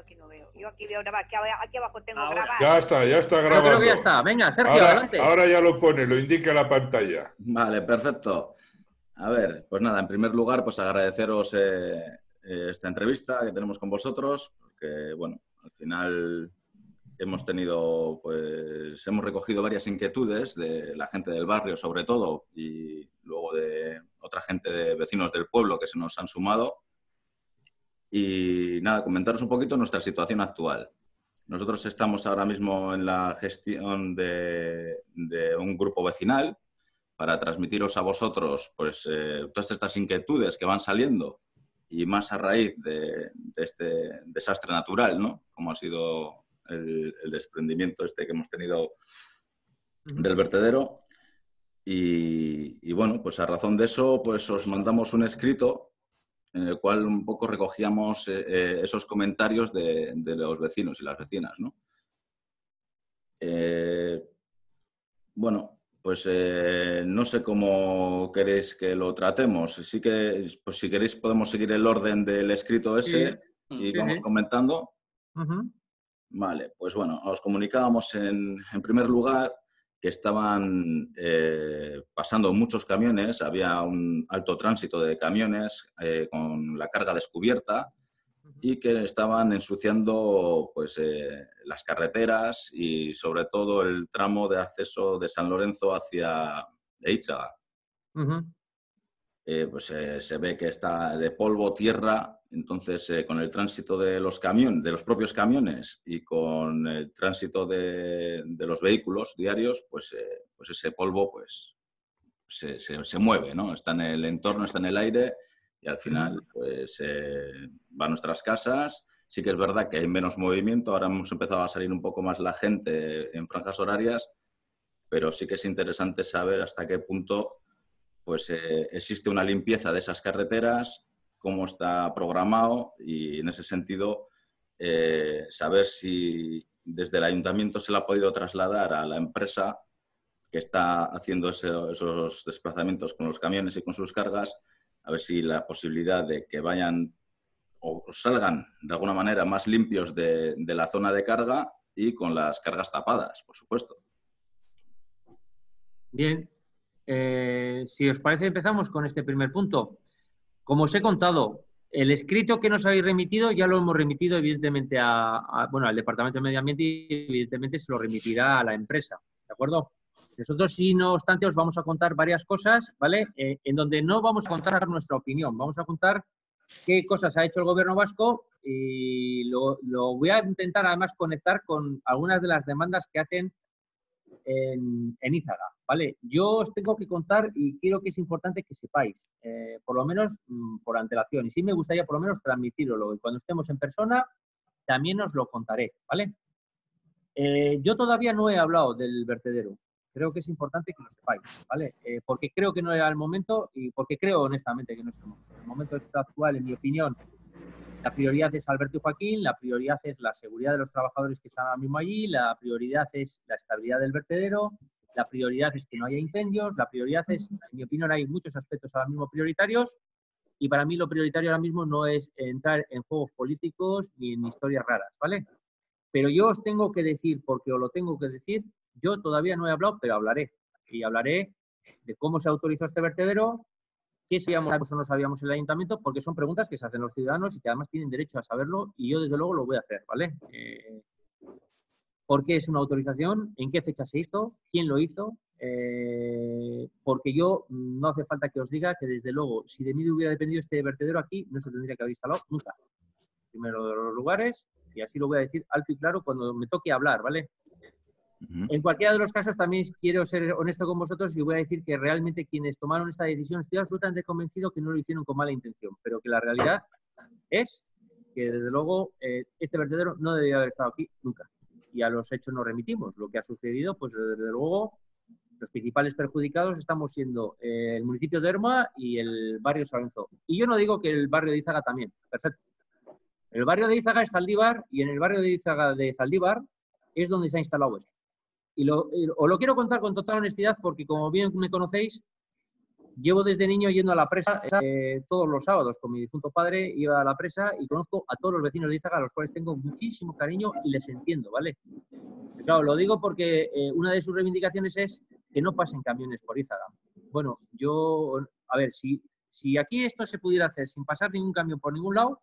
aquí no veo. Yo aquí veo nada más, aquí abajo tengo grabado. Ya está Yo grabando. creo que ya está. Venga, Sergio, adelante. Ahora ya lo pone, lo indica la pantalla. Vale, perfecto. A ver, pues nada, en primer lugar, pues agradeceros esta entrevista que tenemos con vosotros, porque, bueno, al final hemos recogido varias inquietudes de la gente del barrio, sobre todo, y luego de otra gente de vecinos del pueblo que se nos han sumado. Y nada, comentaros un poquito nuestra situación actual. Nosotros estamos ahora mismo en la gestión de un grupo vecinal para transmitiros a vosotros pues, todas estas inquietudes que van saliendo y más a raíz de este desastre natural, ¿no? Como ha sido el desprendimiento que hemos tenido del vertedero. Y bueno, pues a razón de eso, pues os mandamos un escrito en el cual un poco recogíamos esos comentarios de los vecinos y las vecinas, ¿no? Bueno, pues no sé cómo queréis que lo tratemos. Sí que, pues si queréis podemos seguir el orden del escrito ese y vamos comentando. Vale, pues bueno, os comunicábamos en primer lugar que estaban pasando muchos camiones, había un alto tránsito de camiones con la carga descubierta y que estaban ensuciando pues, las carreteras y sobre todo el tramo de acceso de San Lorenzo hacia Eizaga. Pues se ve que está de polvo, tierra, entonces con el tránsito de los camiones, de los propios camiones y con el tránsito de los vehículos diarios, pues ese polvo pues se mueve, ¿no? Está en el entorno, está en el aire y al final pues va a nuestras casas. Sí que es verdad que hay menos movimiento, ahora hemos empezado a salir un poco más la gente en franjas horarias, pero sí que es interesante saber hasta qué punto pues existe una limpieza de esas carreteras, cómo está programado y en ese sentido saber si desde el ayuntamiento se le ha podido trasladar a la empresa que está haciendo esos desplazamientos con los camiones y con sus cargas, a ver si la posibilidad de que vayan o salgan de alguna manera más limpios de la zona de carga y con las cargas tapadas, por supuesto. Bien. Si os parece, empezamos con este primer punto. Como os he contado, el escrito que nos habéis remitido ya lo hemos remitido evidentemente al Departamento de Medio Ambiente y evidentemente se lo remitirá a la empresa, ¿de acuerdo? Nosotros, sí, no obstante, os vamos a contar varias cosas, ¿vale? En donde no vamos a contar nuestra opinión, vamos a contar qué cosas ha hecho el Gobierno vasco y lo voy a intentar además conectar con algunas de las demandas que hacen en Eizaga, ¿vale? Yo os tengo que contar y creo que es importante que sepáis, por lo menos por antelación, y sí me gustaría por lo menos transmitirlo, y cuando estemos en persona también os lo contaré, ¿vale? Yo todavía no he hablado del vertedero, creo que es importante que lo sepáis, ¿vale? Porque creo que no era el momento y porque creo honestamente que no es el momento. El momento actual, en mi opinión, la prioridad es Alberto y Joaquín, la prioridad es la seguridad de los trabajadores que están ahora mismo allí, la prioridad es la estabilidad del vertedero, la prioridad es que no haya incendios, la prioridad es, en mi opinión, hay muchos aspectos ahora mismo prioritarios y para mí lo prioritario ahora mismo no es entrar en juegos políticos ni en historias raras, ¿vale? Pero yo os tengo que decir, porque os lo tengo que decir, yo todavía no he hablado, pero hablaré. Y hablaré de cómo se autorizó este vertedero, qué sabíamos o no sabíamos en el ayuntamiento, porque son preguntas que se hacen los ciudadanos y que además tienen derecho a saberlo y yo desde luego lo voy a hacer, ¿vale? ¿Por qué es una autorización? ¿En qué fecha se hizo? ¿Quién lo hizo? Porque yo no hace falta que os diga que desde luego, si de mí hubiera dependido este vertedero aquí, no se tendría que haber instalado nunca. Primero de los lugares, y así lo voy a decir alto y claro cuando me toque hablar, ¿vale? En cualquiera de los casos también quiero ser honesto con vosotros y voy a decir que realmente quienes tomaron esta decisión estoy absolutamente convencido que no lo hicieron con mala intención, pero que la realidad es que desde luego este vertedero no debería haber estado aquí nunca. Y a los hechos nos remitimos. Lo que ha sucedido, pues desde luego los principales perjudicados estamos siendo el municipio de Erma y el barrio San Lorenzo. Y yo no digo que el barrio de Eizaga también, perfecto. El barrio de Eizaga es Zaldívar y en el barrio de Eizaga de Zaldívar es donde se ha instalado esto. Os lo quiero contar con total honestidad porque, como bien me conocéis, Llevo desde niño yendo a la presa todos los sábados con mi difunto padre, iba a la presa y conozco a todos los vecinos de Ízaga, a los cuales tengo muchísimo cariño y les entiendo, ¿vale? Claro, lo digo porque una de sus reivindicaciones es que no pasen camiones por Ízaga. Bueno, a ver, si aquí esto se pudiera hacer sin pasar ningún camión por ningún lado,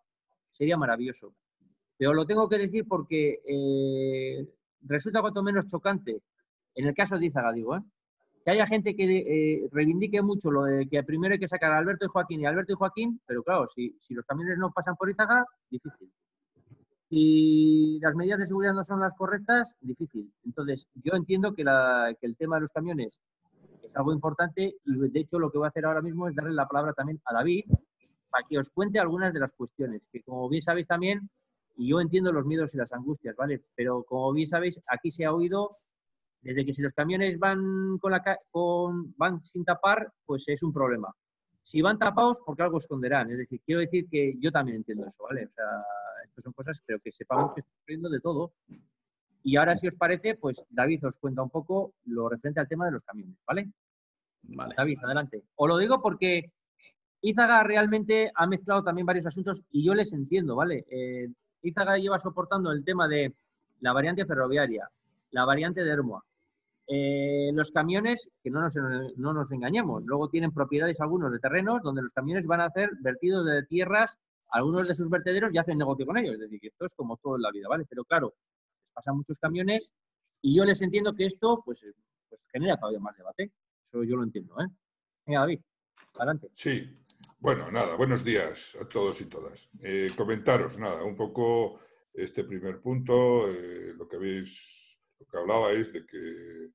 sería maravilloso. Pero lo tengo que decir porque resulta cuanto menos chocante, en el caso de Ízaga, digo, que haya gente que reivindique mucho lo de que primero hay que sacar a Alberto y Joaquín, pero claro, si los camiones no pasan por Ízaga, difícil. Si las medidas de seguridad no son las correctas, difícil. Entonces, yo entiendo que el tema de los camiones es algo importante y, de hecho, lo que voy a hacer ahora mismo es darle la palabra también a David para que os cuente algunas de las cuestiones, que como bien sabéis también, y yo entiendo los miedos y las angustias, ¿vale? Pero como bien sabéis, aquí se ha oído desde que si los camiones van van sin tapar, pues es un problema. Si van tapados, porque algo esconderán. Es decir, quiero decir que yo también entiendo eso, ¿vale? O sea, esto son cosas, pero que sepamos que está ocurriendo de todo. Y ahora, si os parece, pues David os cuenta un poco lo referente al tema de los camiones, ¿vale? Vale. David, adelante. Os lo digo porque Ízaga realmente ha mezclado también varios asuntos y yo les entiendo, ¿vale? Ízaga lleva soportando el tema de la variante ferroviaria, la variante de Ermua. Los camiones, que no nos engañemos, luego tienen propiedades algunos de terrenos donde los camiones van a hacer vertidos de tierras, algunos de sus vertederos y hacen negocio con ellos. Es decir, que esto es como todo en la vida, ¿vale? Pero claro, les pasan muchos camiones y yo les entiendo que esto pues genera todavía más debate. Eso yo lo entiendo, ¿eh? Venga, David, adelante. Sí, bueno, nada, buenos días a todos y todas. Comentaros, nada, un poco este primer punto, lo que hablabais de que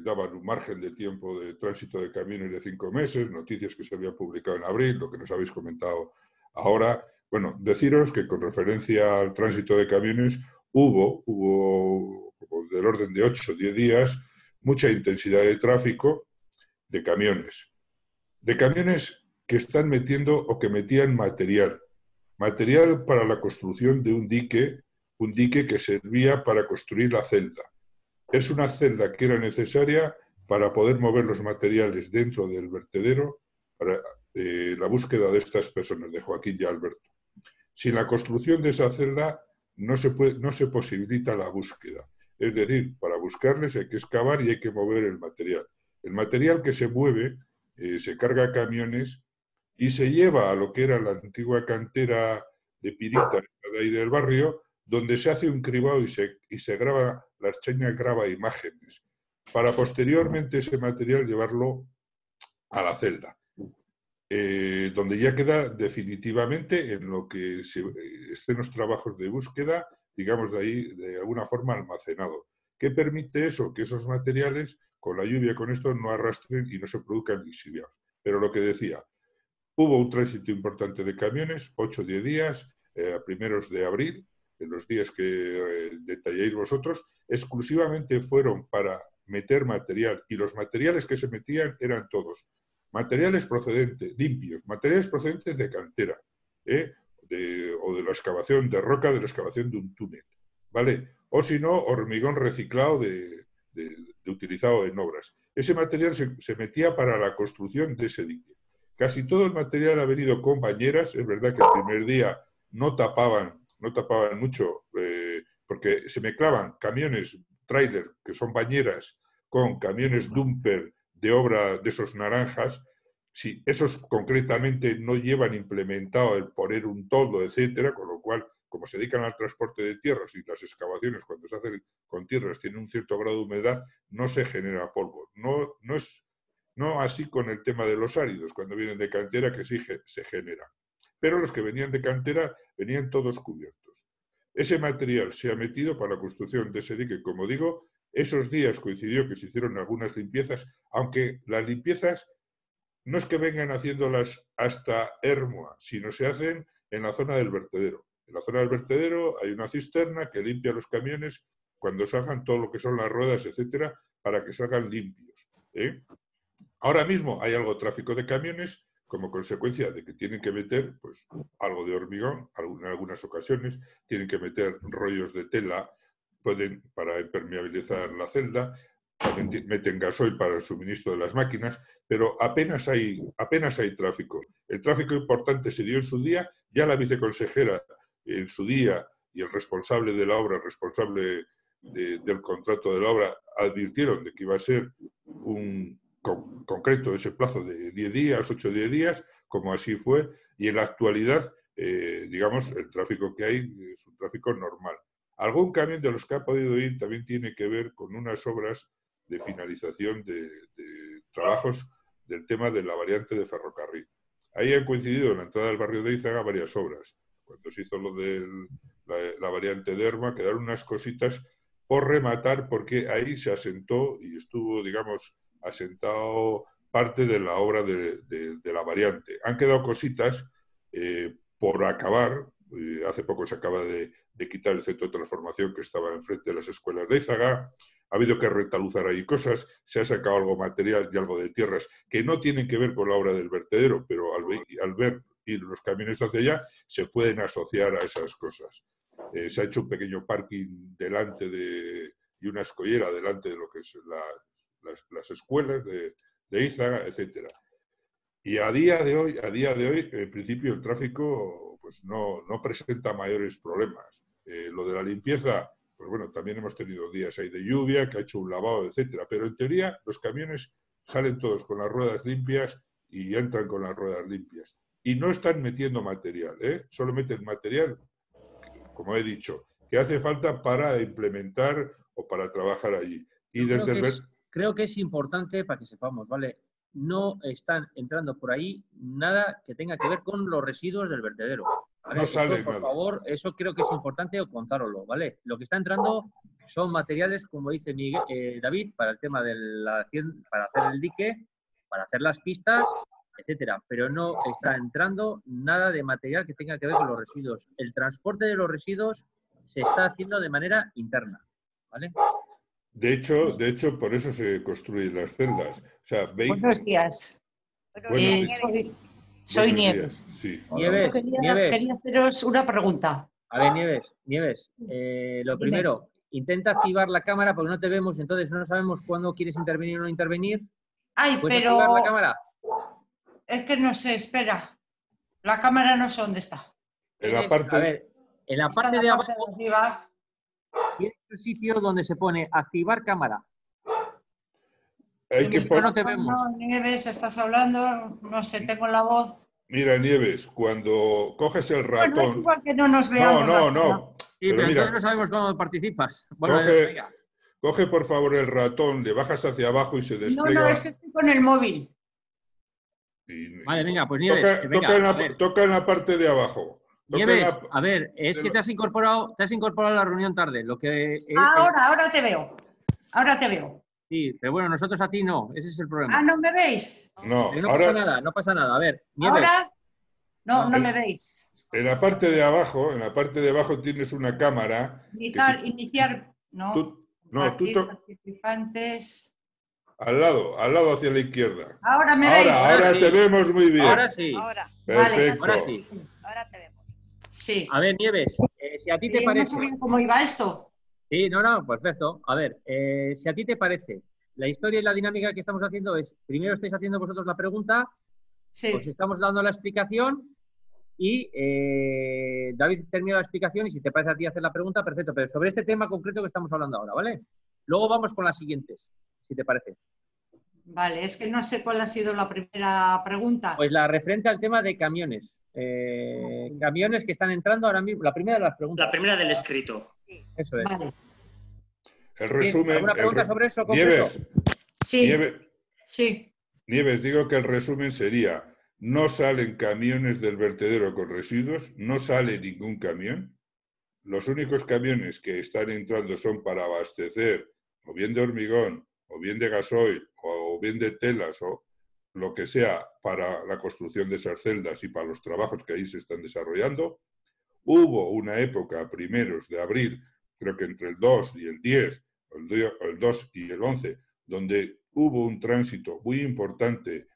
daban un margen de tiempo de tránsito de camiones de 5 meses, noticias que se habían publicado en abril, lo que nos habéis comentado ahora. Bueno, deciros que con referencia al tránsito de camiones hubo como del orden de 8 o 10 días mucha intensidad de tráfico de camiones que están metiendo o que metían material para la construcción de un dique que servía para construir la celda. Es una celda que era necesaria para poder mover los materiales dentro del vertedero para la búsqueda de estas personas, de Joaquín y Alberto. Sin la construcción de esa celda no se posibilita la búsqueda. Es decir, para buscarles hay que excavar y hay que mover el material. El material que se mueve se carga a camiones y se lleva a lo que era la antigua cantera de Pirita de ahí del barrio, donde se hace un cribado y se graba, la Ertzaintza graba imágenes, para posteriormente ese material llevarlo a la celda, donde ya queda definitivamente en lo que estén los trabajos de búsqueda, digamos de ahí, de alguna forma almacenado. ¿Qué permite eso? Que esos materiales, con la lluvia, con esto, no arrastren y no se produzcan lixiviados. Pero lo que decía, hubo un tránsito importante de camiones, 8 o 10 días, a primeros de abril, en los días que detalláis vosotros, exclusivamente fueron para meter material, y los materiales que se metían eran todos materiales procedentes, limpios, materiales procedentes de cantera, o de la excavación de roca, de la excavación de un túnel, ¿vale? O si no, hormigón reciclado de utilizado en obras. Ese material se metía para la construcción de ese dique. Casi todo el material ha venido con bañeras. Es verdad que el primer día no tapaban mucho, porque se mezclaban camiones tráiler, que son bañeras, con camiones dumper de obra de esos naranjas. Si esos concretamente no llevan implementado el poner un toldo, etcétera, con lo cual, como se dedican al transporte de tierras y las excavaciones cuando se hacen con tierras tienen un cierto grado de humedad, no se genera polvo. No así con el tema de los áridos, cuando vienen de cantera, que sí se genera. Pero los que venían de cantera venían todos cubiertos. Ese material se ha metido para la construcción de ese dique. Como digo, esos días coincidió que se hicieron algunas limpiezas, aunque las limpiezas no es que vengan haciéndolas hasta Ermua, sino se hacen en la zona del vertedero. En la zona del vertedero hay una cisterna que limpia los camiones cuando salgan todo lo que son las ruedas, etcétera, para que salgan limpios. Ahora mismo hay algo de tráfico de camiones como consecuencia de que tienen que meter pues, algo de hormigón, en algunas ocasiones tienen que meter rollos de tela para impermeabilizar la celda, también meten gasoil para el suministro de las máquinas, pero apenas hay tráfico. El tráfico importante se dio en su día, ya la viceconsejera en su día y el responsable de la obra, el responsable del contrato de la obra, advirtieron de que iba a ser un concreto ese plazo de 10 días, 8 o 10 días, como así fue, y en la actualidad, digamos, el tráfico que hay es un tráfico normal. Algún camión de los que ha podido ir también tiene que ver con unas obras de finalización de trabajos del tema de la variante de ferrocarril. Ahí han coincidido en la entrada del barrio de Eizaga varias obras. Cuando se hizo lo de la variante de Erma, quedaron unas cositas por rematar, porque ahí se asentó y estuvo, digamos, asentado parte de la obra de la variante. Han quedado cositas por acabar. Hace poco se acaba de quitar el centro de transformación que estaba enfrente de las escuelas de Eizaga. Ha habido que retaluzar ahí cosas, se ha sacado algo material y algo de tierras que no tienen que ver con la obra del vertedero, pero al ver ir los camiones hacia allá, se pueden asociar a esas cosas. Se ha hecho un pequeño parking delante y una escollera delante de lo que es las escuelas de Eizaga, etc. Y a día de hoy, en principio, el tráfico pues no presenta mayores problemas. Lo de la limpieza, pues bueno, también hemos tenido días ahí de lluvia, que ha hecho un lavado, etcétera. Pero en teoría, los camiones salen todos con las ruedas limpias y entran con las ruedas limpias. Y no están metiendo material, solo meten material, como he dicho, que hace falta para implementar o para trabajar allí. Y creo que es importante para que sepamos, ¿vale? No están entrando por ahí nada que tenga que ver con los residuos del vertedero, ¿vale? No sale eso, por nada. favor, eso creo que es importante contároslo, ¿vale? Lo que está entrando son materiales, como dice David, para el tema para hacer el dique, para hacer las pistas, etcétera, pero no está entrando nada de material que tenga que ver con los residuos. El transporte de los residuos se está haciendo de manera interna, ¿vale? De hecho, por eso se construyen las celdas. O sea, Buenos días. Soy Nieves. Sí. Nieves, Quería haceros una pregunta. A ver, Nieves, lo primero, intenta activar la cámara porque no te vemos, entonces no sabemos cuándo quieres intervenir o no intervenir. Ay, ¿Puedes pero activar la cámara? es que no sé, espera. La cámara no sé dónde está. En la parte, a ver, en la parte de abajo arriba. tienes un sitio donde se pone activar cámara. hay que No te vemos. No, Nieves, estás hablando, no sé, tengo la voz. Mira, Nieves, cuando coges el ratón... Bueno, es igual que no nos veamos. No. Sí, pero entonces no sabemos cómo participas. Bueno, coge por favor el ratón, le bajas hacia abajo y se despliega... No, es que estoy con el móvil. Vale, venga, pues Nieves, toca en la parte de abajo. Nieves, a ver, es que te has incorporado a la reunión tarde. Ahora te veo. Ahora te veo. Sí, pero bueno, nosotros a ti no, ese es el problema. Ah, ¿no me veis? No, no pasa nada. A ver, Nieves. ¿Ahora? No me veis. En la parte de abajo tienes una cámara. Iniciar, no. Participantes. Al lado hacia la izquierda. Ahora me veis. Ahora te vemos muy bien. Ahora sí. Perfecto. Ahora sí. Ahora te vemos. Sí. A ver, Nieves, si a ti te parece... No sabía cómo iba esto. Sí, no, perfecto. A ver, si a ti te parece, la historia y la dinámica que estamos haciendo es, primero estáis haciendo vosotros la pregunta, sí. Os estamos dando la explicación y David termina la explicación y si te parece a ti hacer la pregunta, perfecto, pero sobre este tema concreto que estamos hablando ahora, ¿vale? Luego vamos con las siguientes, si te parece. Vale, es que no sé cuál ha sido la primera pregunta. Pues la referente al tema de camiones. Camiones que están entrando ahora mismo. La primera de las preguntas. La primera del escrito. Eso es. Vale. El resumen. ¿Alguna pregunta sobre eso? Nieves. Sí. Sí. Nieves, digo que el resumen sería: no salen camiones del vertedero con residuos, no sale ningún camión. Los únicos camiones que están entrando son para abastecer o bien de hormigón, o bien de gasoil, o bien de telas, o lo que sea para la construcción de esas celdas y para los trabajos que ahí se están desarrollando. Hubo una época a primeros de abril, creo que entre el 2 y el 10, el 2 y el 11, donde hubo un tránsito muy importante,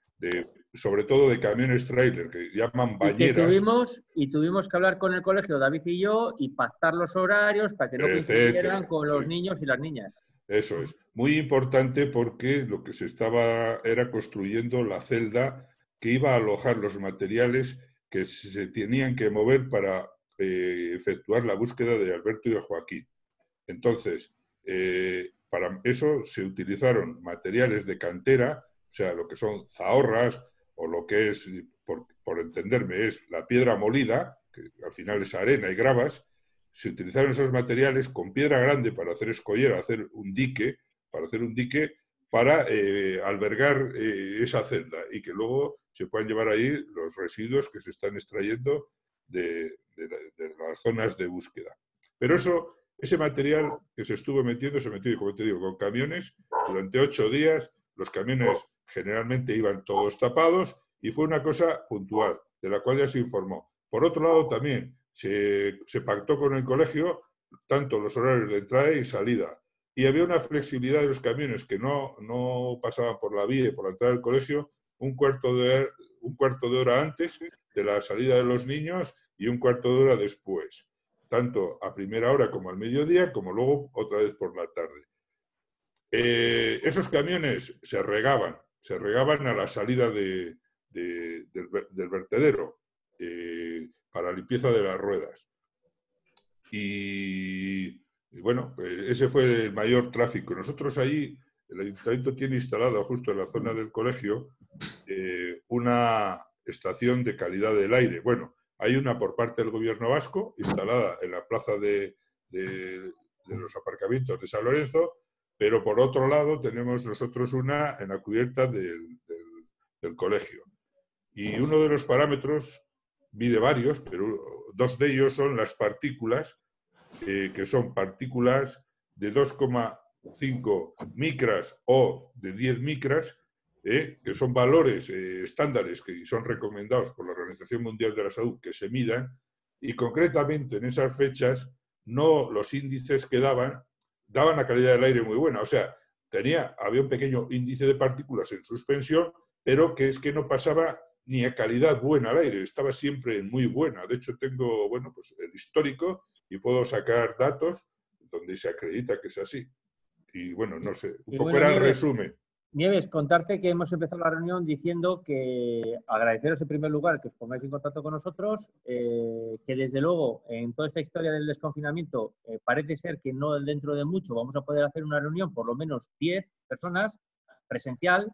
sobre todo de camiones trailer, que llaman bañeras. Y tuvimos que hablar con el colegio, David y yo, y pactar los horarios para que no coincidieran con los niños y las niñas. Eso es. Muy importante porque lo que se estaba era construyendo la celda que iba a alojar los materiales que se tenían que mover para efectuar la búsqueda de Alberto y de Joaquín. Entonces, para eso se utilizaron materiales de cantera, o sea, lo que son zahorras o lo que es, por entenderme, es la piedra molida, que al final es arena y gravas. Se utilizaron esos materiales con piedra grande para hacer escollera, hacer un dique, para albergar esa celda y que luego se puedan llevar ahí los residuos que se están extrayendo de las zonas de búsqueda. Pero ese material que se estuvo metiendo, se metió, como te digo, con camiones durante 8 días. Los camiones generalmente iban todos tapados y fue una cosa puntual, de la cual ya se informó. Por otro lado, también se pactó con el colegio tanto los horarios de entrada y salida. Y había una flexibilidad de los camiones que no pasaban por la vía y por la entrada del colegio un cuarto de hora antes de la salida de los niños y un cuarto de hora después, tanto a primera hora como al mediodía, como luego otra vez por la tarde. Esos camiones se regaban a la salida del vertedero para limpieza de las ruedas. Y bueno, ese fue el mayor tráfico. Nosotros ahí, el ayuntamiento tiene instalado justo en la zona del colegio una estación de calidad del aire. Bueno, hay una por parte del gobierno vasco instalada en la plaza de los aparcamientos de San Lorenzo, pero por otro lado tenemos nosotros una en la cubierta del colegio. Y uno de los parámetros, vi de varios, pero 2 de ellos son las partículas, que son partículas de 2,5 micras o de 10 micras, que son valores estándares que son recomendados por la Organización Mundial de la Salud que se midan, y concretamente en esas fechas los índices que daban una calidad del aire muy buena. O sea, había un pequeño índice de partículas en suspensión, pero que es que no pasaba ni a calidad buena al aire, estaba siempre en muy buena. De hecho, tengo pues el histórico y puedo sacar datos donde se acredita que es así. Y bueno, no sé, un poco era el resumen. Nieves, contarte que hemos empezado la reunión diciendo que agradeceros en primer lugar que os pongáis en contacto con nosotros, que desde luego en toda esta historia del desconfinamiento parece ser que no dentro de mucho vamos a poder hacer una reunión, por lo menos 10 personas, presencial,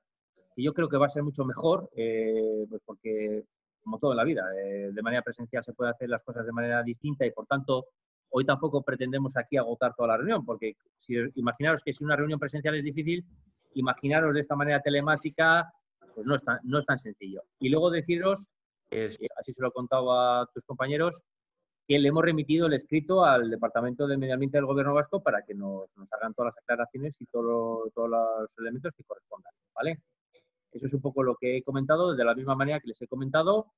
que yo creo que va a ser mucho mejor, pues porque, como todo en la vida, de manera presencial se puede hacer las cosas de manera distinta y, por tanto, hoy tampoco pretendemos aquí agotar toda la reunión, porque imaginaros que si una reunión presencial es difícil, imaginaros de esta manera telemática, pues no es tan sencillo. Y luego deciros, así se lo he contado a tus compañeros, que le hemos remitido el escrito al Departamento de Medio Ambiente del Gobierno Vasco para que nos hagan todas las aclaraciones y todos los elementos que correspondan, ¿vale? Eso es un poco lo que he comentado, de la misma manera que les he comentado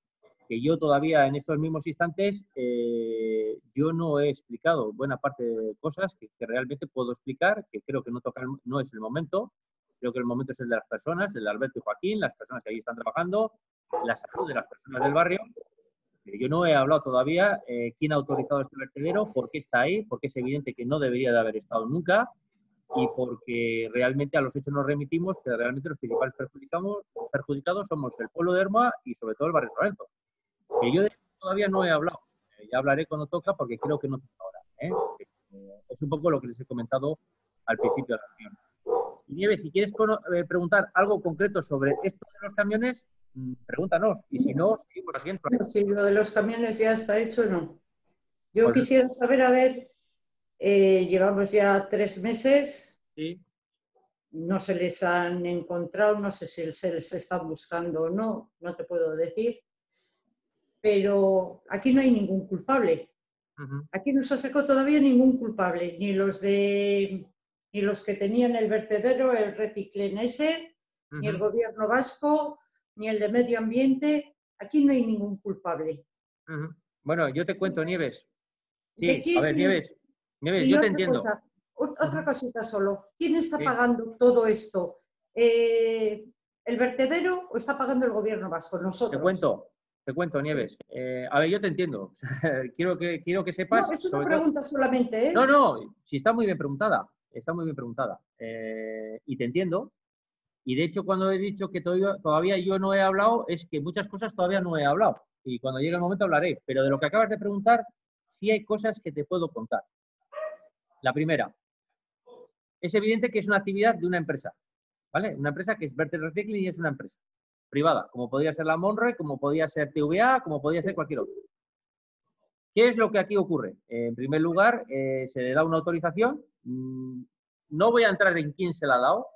que yo todavía en estos mismos instantes yo no he explicado buena parte de cosas que realmente puedo explicar, que creo que no es el momento. Creo que el momento es el de las personas, el de Alberto y Joaquín, las personas que allí están trabajando, la salud de las personas del barrio. Yo no he hablado todavía quién ha autorizado este vertedero, por qué está ahí, porque es evidente que no debería de haber estado nunca y porque realmente a los hechos nos remitimos que realmente los principales perjudicados somos el pueblo de Ermua y sobre todo el barrio San Lorenzo. Que yo todavía no he hablado, ya hablaré cuando toca porque creo que no toca ahora. Es un poco lo que les he comentado al principio de la reunión. Y Nieves, si quieres preguntar algo concreto sobre esto de los camiones, pregúntanos. Y si no, seguimos haciendo. Si lo de los camiones ya está hecho, no. Yo quisiera saber, a ver, llevamos ya 3 meses. Sí. No se les han encontrado, no sé si se les está buscando o no, no te puedo decir. Pero aquí no hay ningún culpable. Aquí no se sacó todavía ningún culpable, ni los que tenían el vertedero, el Reticlen ese, ni el gobierno vasco, ni el de medio ambiente. Aquí no hay ningún culpable. Bueno, yo te cuento, Nieves. Sí, a ver, Nieves, yo te entiendo. Otra cosita solo. ¿Quién está pagando todo esto? ¿El vertedero o está pagando el gobierno vasco? Nosotros. Te cuento, Nieves. A ver, yo te entiendo. quiero que sepas... No, es una pregunta solamente, ¿eh? No, si está muy bien preguntada. Está muy bien preguntada. Y te entiendo. Y de hecho, cuando he dicho que todavía yo no he hablado, es que muchas cosas todavía no he hablado. Y cuando llegue el momento hablaré. Pero de lo que acabas de preguntar, sí hay cosas que te puedo contar. La primera, es evidente que es una actividad de una empresa, ¿vale? Una empresa que es Verter Recycling y es una empresa privada, como podría ser la Monroe, como podría ser TVA, como podría ser cualquier otro. ¿Qué es lo que aquí ocurre? En primer lugar, se le da una autorización. No voy a entrar en quién se la ha dado,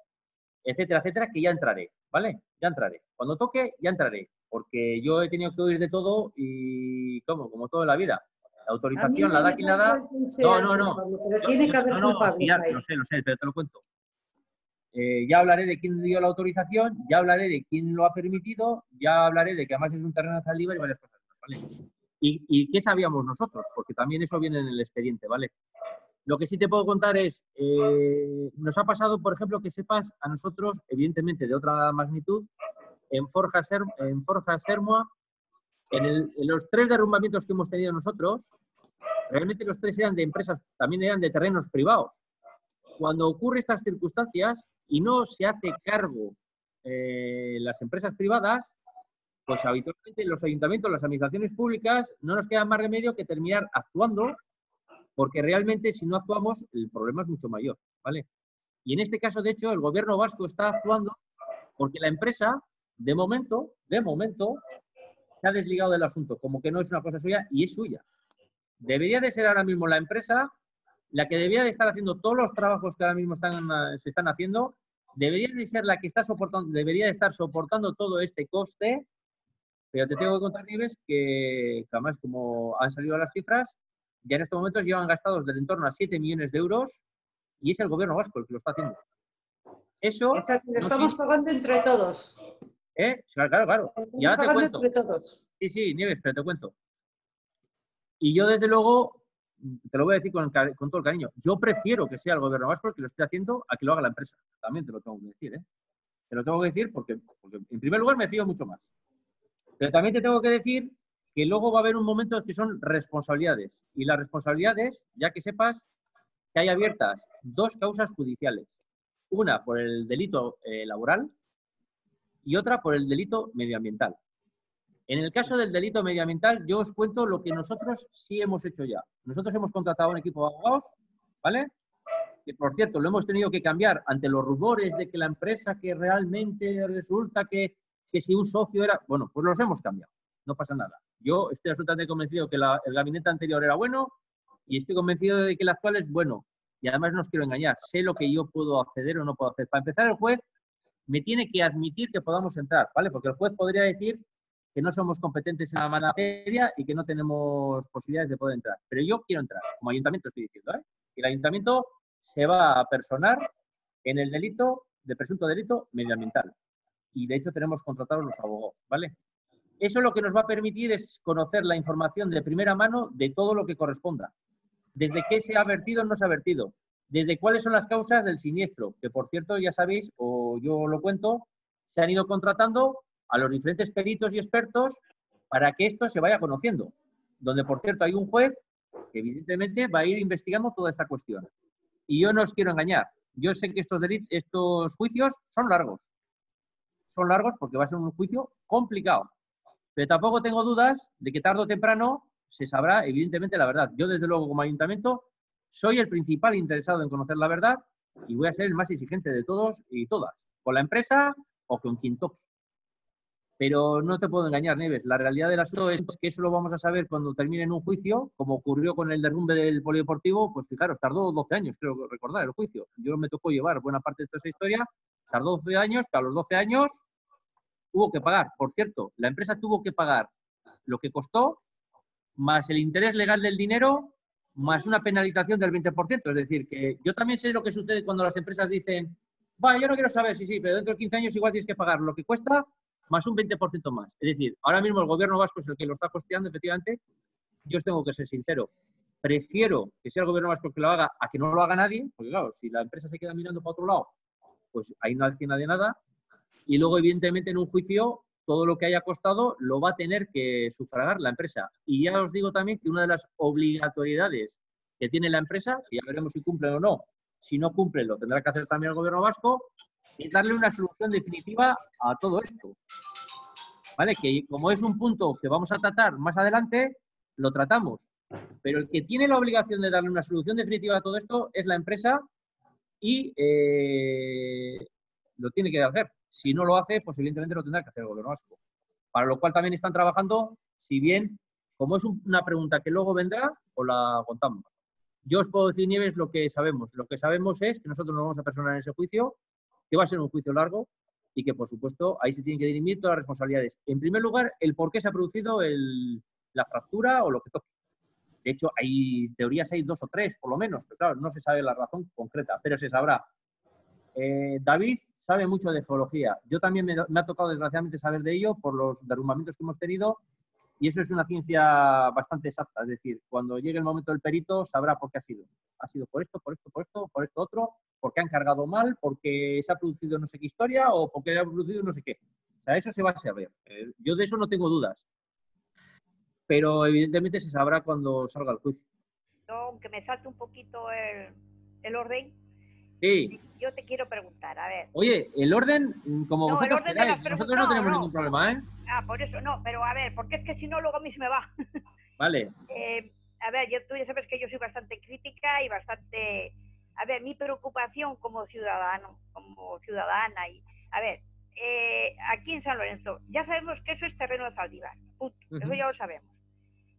etcétera, etcétera, que ya entraré, ¿vale? Ya entraré. Cuando toque, ya entraré, porque yo he tenido que oír de todo y, como todo en la vida. La autorización la da quien la da. No. Pero tiene que haber culpables sí, ya, ahí. lo sé, pero te lo cuento. Ya hablaré de quién dio la autorización, ya hablaré de quién lo ha permitido, ya hablaré de que además es un terreno de Zaldívar y varias cosas, ¿vale? ¿Y qué sabíamos nosotros? Porque también eso viene en el expediente, ¿vale? Lo que sí te puedo contar es, nos ha pasado, por ejemplo, que sepas a nosotros, evidentemente de otra magnitud, en Forjas Sermoa, en los 3 derrumbamientos que hemos tenido nosotros, realmente los 3 eran de empresas, también eran de terrenos privados. Cuando ocurren estas circunstancias y no se hace cargo las empresas privadas, pues habitualmente los ayuntamientos, las administraciones públicas, no nos queda más remedio que terminar actuando, porque realmente si no actuamos el problema es mucho mayor, ¿vale? Y en este caso, de hecho, el gobierno vasco está actuando porque la empresa, de momento, se ha desligado del asunto, como que no es una cosa suya y es suya. Debería de ser ahora mismo la empresa la que debería de estar haciendo todos los trabajos que ahora mismo se están haciendo, debería de ser la que debería de estar soportando todo este coste, pero te tengo que contar, Nieves, que además, como han salido las cifras, ya en estos momentos llevan gastados del entorno a 7 millones de euros y es el gobierno vasco el que lo está haciendo. Eso... O sea, que lo estamos pagando entre todos. Claro. Y ahora te cuento. Entre todos. Sí, Nieves, pero te cuento. Y yo, desde luego, te lo voy a decir con todo el cariño, yo prefiero que sea el gobierno vasco el que lo esté haciendo a que lo haga la empresa. También te lo tengo que decir, ¿eh? Te lo tengo que decir porque en primer lugar me fío mucho más. Pero también te tengo que decir que luego va a haber un momento en que son responsabilidades. Y las responsabilidades, ya que sepas que hay abiertas 2 causas judiciales. Una por el delito laboral y otra por el delito medioambiental. En el caso del delito medioambiental, yo os cuento lo que nosotros sí hemos hecho ya. Nosotros hemos contratado a un equipo de abogados, ¿vale? Que, por cierto, lo hemos tenido que cambiar ante los rumores de que la empresa que realmente resulta que si un socio era... Bueno, pues los hemos cambiado. No pasa nada. Yo estoy absolutamente convencido que el gabinete anterior era bueno y estoy convencido de que el actual es bueno. Y además no os quiero engañar. Sé lo que yo puedo acceder o no puedo hacer. Para empezar, el juez me tiene que admitir que podamos entrar, ¿vale? Porque el juez podría decir que no somos competentes en la materia y que no tenemos posibilidades de poder entrar. Pero yo quiero entrar, como ayuntamiento estoy diciendo, ¿eh? Y el ayuntamiento se va a personar en el presunto delito medioambiental. Y de hecho tenemos contratados los abogados, ¿vale? Eso lo que nos va a permitir es conocer la información de primera mano de todo lo que corresponda. Desde qué se ha vertido o no se ha vertido. Desde cuáles son las causas del siniestro, que por cierto, ya sabéis, o yo lo cuento, se han ido contratando a los diferentes peritos y expertos para que esto se vaya conociendo. Donde, por cierto, hay un juez que evidentemente va a ir investigando toda esta cuestión. Y yo no os quiero engañar. Yo sé que estos juicios son largos. Son largos porque va a ser un juicio complicado. Pero tampoco tengo dudas de que tarde o temprano se sabrá evidentemente la verdad. Yo, desde luego, como ayuntamiento, soy el principal interesado en conocer la verdad y voy a ser el más exigente de todos y todas, con la empresa o con quien toque. Pero no te puedo engañar, Nieves. La realidad del asunto es que eso lo vamos a saber cuando termine en un juicio, como ocurrió con el derrumbe del polideportivo. Pues fijaros, tardó 12 años, creo recordar, el juicio. Yo me tocó llevar buena parte de toda esa historia. Tardó 12 años, que a los 12 años hubo que pagar. Por cierto, la empresa tuvo que pagar lo que costó, más el interés legal del dinero, más una penalización del 20%. Es decir, que yo también sé lo que sucede cuando las empresas dicen, va, yo no quiero saber, sí, pero dentro de 15 años igual tienes que pagar lo que cuesta más un 20% más. Es decir, ahora mismo el gobierno vasco es el que lo está costeando, efectivamente. Yo os tengo que ser sincero. Prefiero que sea el gobierno vasco el que lo haga a que no lo haga nadie, porque claro, si la empresa se queda mirando para otro lado, pues ahí no hace nadie nada. Y luego, evidentemente, en un juicio, todo lo que haya costado lo va a tener que sufragar la empresa. Y ya os digo también que una de las obligatoriedades que tiene la empresa, que ya veremos si cumple o no, Si no cumple, lo tendrá que hacer también el gobierno vasco y darle una solución definitiva a todo esto. ¿Vale? Que como es un punto que vamos a tratar más adelante, lo tratamos. Pero el que tiene la obligación de darle una solución definitiva a todo esto es la empresa y lo tiene que hacer. Si no lo hace, pues evidentemente lo tendrá que hacer el gobierno vasco. Para lo cual también están trabajando, si bien, como es una pregunta que luego vendrá, os la contamos. Yo os puedo decir, Nieves, lo que sabemos. Lo que sabemos es que nosotros nos vamos a personar en ese juicio, que va a ser un juicio largo y que, por supuesto, ahí se tienen que dirimir todas las responsabilidades. En primer lugar, el por qué se ha producido la fractura o lo que toque. De hecho, hay teorías, hay 2 o 3, por lo menos, pero claro, no se sabe la razón concreta, pero se sabrá. David sabe mucho de geología. Yo también me ha tocado, desgraciadamente, saber de ello por los derrumbamientos que hemos tenido, y eso es una ciencia bastante exacta. Es decir, cuando llegue el momento del perito, sabrá por qué ha sido. Ha sido por esto, por esto, por esto, por esto otro, porque han cargado mal, porque se ha producido no sé qué historia o porque se ha producido no sé qué. O sea, eso se va a saber. Yo de eso no tengo dudas. Pero evidentemente se sabrá cuando salga el juicio. Aunque me salte un poquito el orden, sí. Yo te quiero preguntar, a ver. Oye, el orden, como no, vosotros orden queráis, nosotros no tenemos ningún problema, ¿eh? Por eso no, pero a ver, porque es que si no, luego a mí se me va. Vale. A ver, tú ya sabes que yo soy bastante crítica y bastante... A ver, mi preocupación como ciudadana, y... A ver, aquí en San Lorenzo, ya sabemos que eso es terreno de Zaldívar, punto. Eso ya lo sabemos.